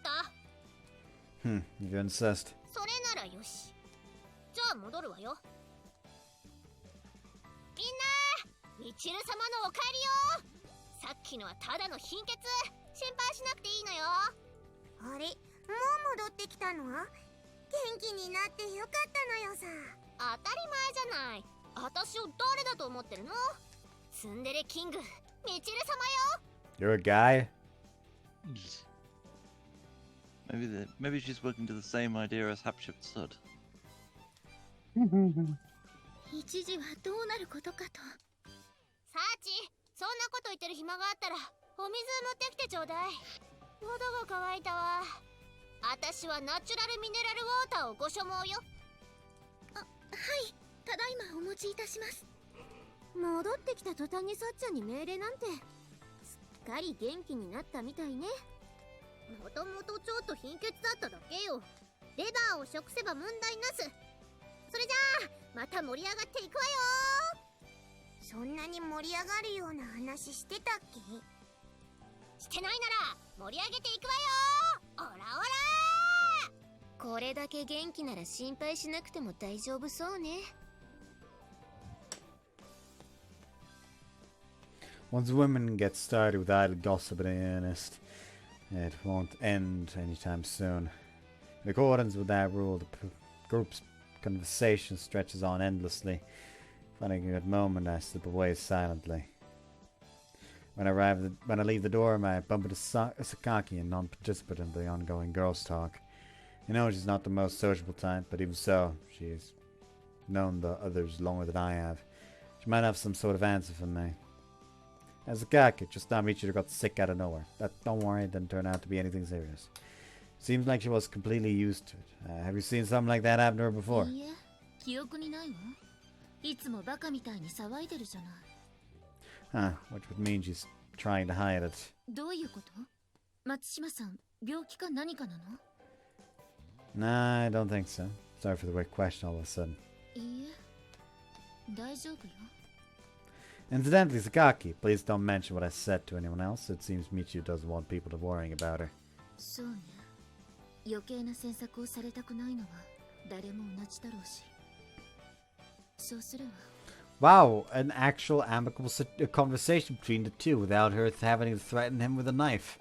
た？ If you insist. それならよし。じゃあ戻るわよ。みんな、みちる様のお帰りよ。さっきのはただの貧血。心配しなくていいのよ。あれ、もう戻ってきたの？元気になってよかったのよさ。当たり前じゃない。私を誰だと思ってるの？ツンデレキング、みちる様よ。 You're a guy? Maybe she's working to the same idea as Hapship Sud. 一時はどうなることかと。サーチ、そんなこと言ってる暇があったらお水持ってきてちょうだい。喉が渇いたわ。私はナチュラルミネラルウォーターをご所望よ。はい、ただいまお持ちいたします。戻ってきた途端にさっちゃんに命令なんて。すっかり元気になったみたいね。もともとちょっと貧血だっただけよ。レバーを食せば問題なす。それじゃあまた盛り上がっていくわよ。そんなに盛り上がるような話してたっけ？してないなら盛り上げていくわよ。オラオラ。これだけ元気なら心配しなくても大丈夫そうね。 Once women get started with idle gossip in earnest, it won't end anytime soon. In accordance with that rule, the group's conversation stretches on endlessly. Finding a good moment, I slip away silently. When I leave the door, I bump into Sakaki, a non-participant in the ongoing girls' talk. You know she's not the most sociable type, but even so, she's known the others longer than I have. She might have some sort of answer for me. As Sakaki, just now Michiru got sick out of nowhere. Don't worry, it didn't turn out to be anything serious. Seems like she was completely used to it. Have you seen something like that happen to her before? いいえ、記憶にないわ。いつもバカみたいに騒いでるじゃない。 Huh, which would mean she's trying to hide it. どういうこと？松島さん、病気か何かなの？ Nah, I don't think so. Sorry for the weird question all of a sudden. いいえ、大丈夫よ。 Incidentally, Sakaki, please don't mention what I said to anyone else. It seems Michiru doesn't want people to worrying about her. そうね。余計な詮索をされたくないのは誰も同じだろうし。そうするわ。 Wow, an actual amicable conversation between the two without her having to threaten him with a knife.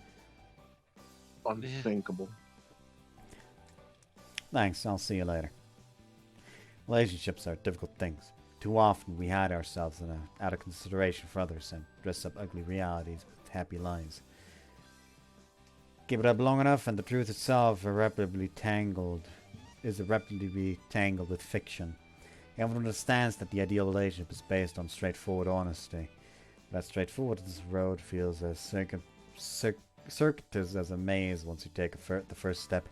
Unthinkable. Thanks, I'll see you later. Relationships are difficult things. Too often we hide ourselves out of consideration for others and dress up ugly realities with happy lies. Keep it up long enough and the truth itself is irreparably tangled with fiction. Everyone understands that the ideal relationship is based on straightforward honesty. That straightforwardness road feels as circuitous as a maze once you take the first step.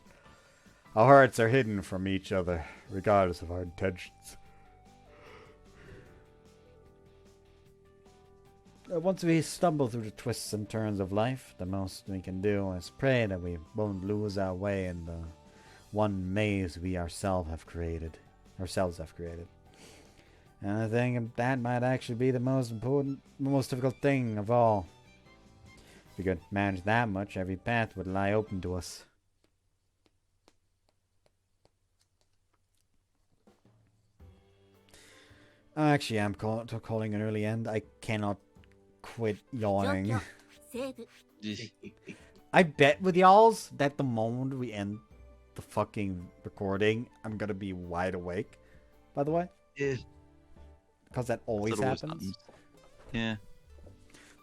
Our hearts are hidden from each other, regardless of our intentions. Once we stumble through the twists and turns of life, the most we can do is pray that we won't lose our way in the one maze we ourselves have created. And I think that might actually be the most difficult thing of all. If we could manage that much, every path would lie open to us. Actually, I'm calling an early end. I cannot quit yawning. セーブ I bet with y'alls that the moment we end the fucking recording, I'm gonna be wide awake. By the way, Yeah, because that always that happens. Yeah.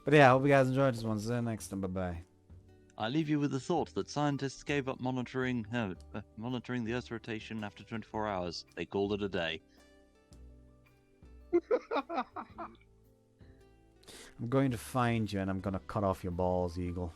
But yeah, I hope you guys enjoyed this one. See you next time. Bye bye. I leave you with the thought that scientists gave up monitoring the Earth's rotation after 24 hours. They called it a day. I'm going to find you and I'm gonna cut off your balls, Eagle.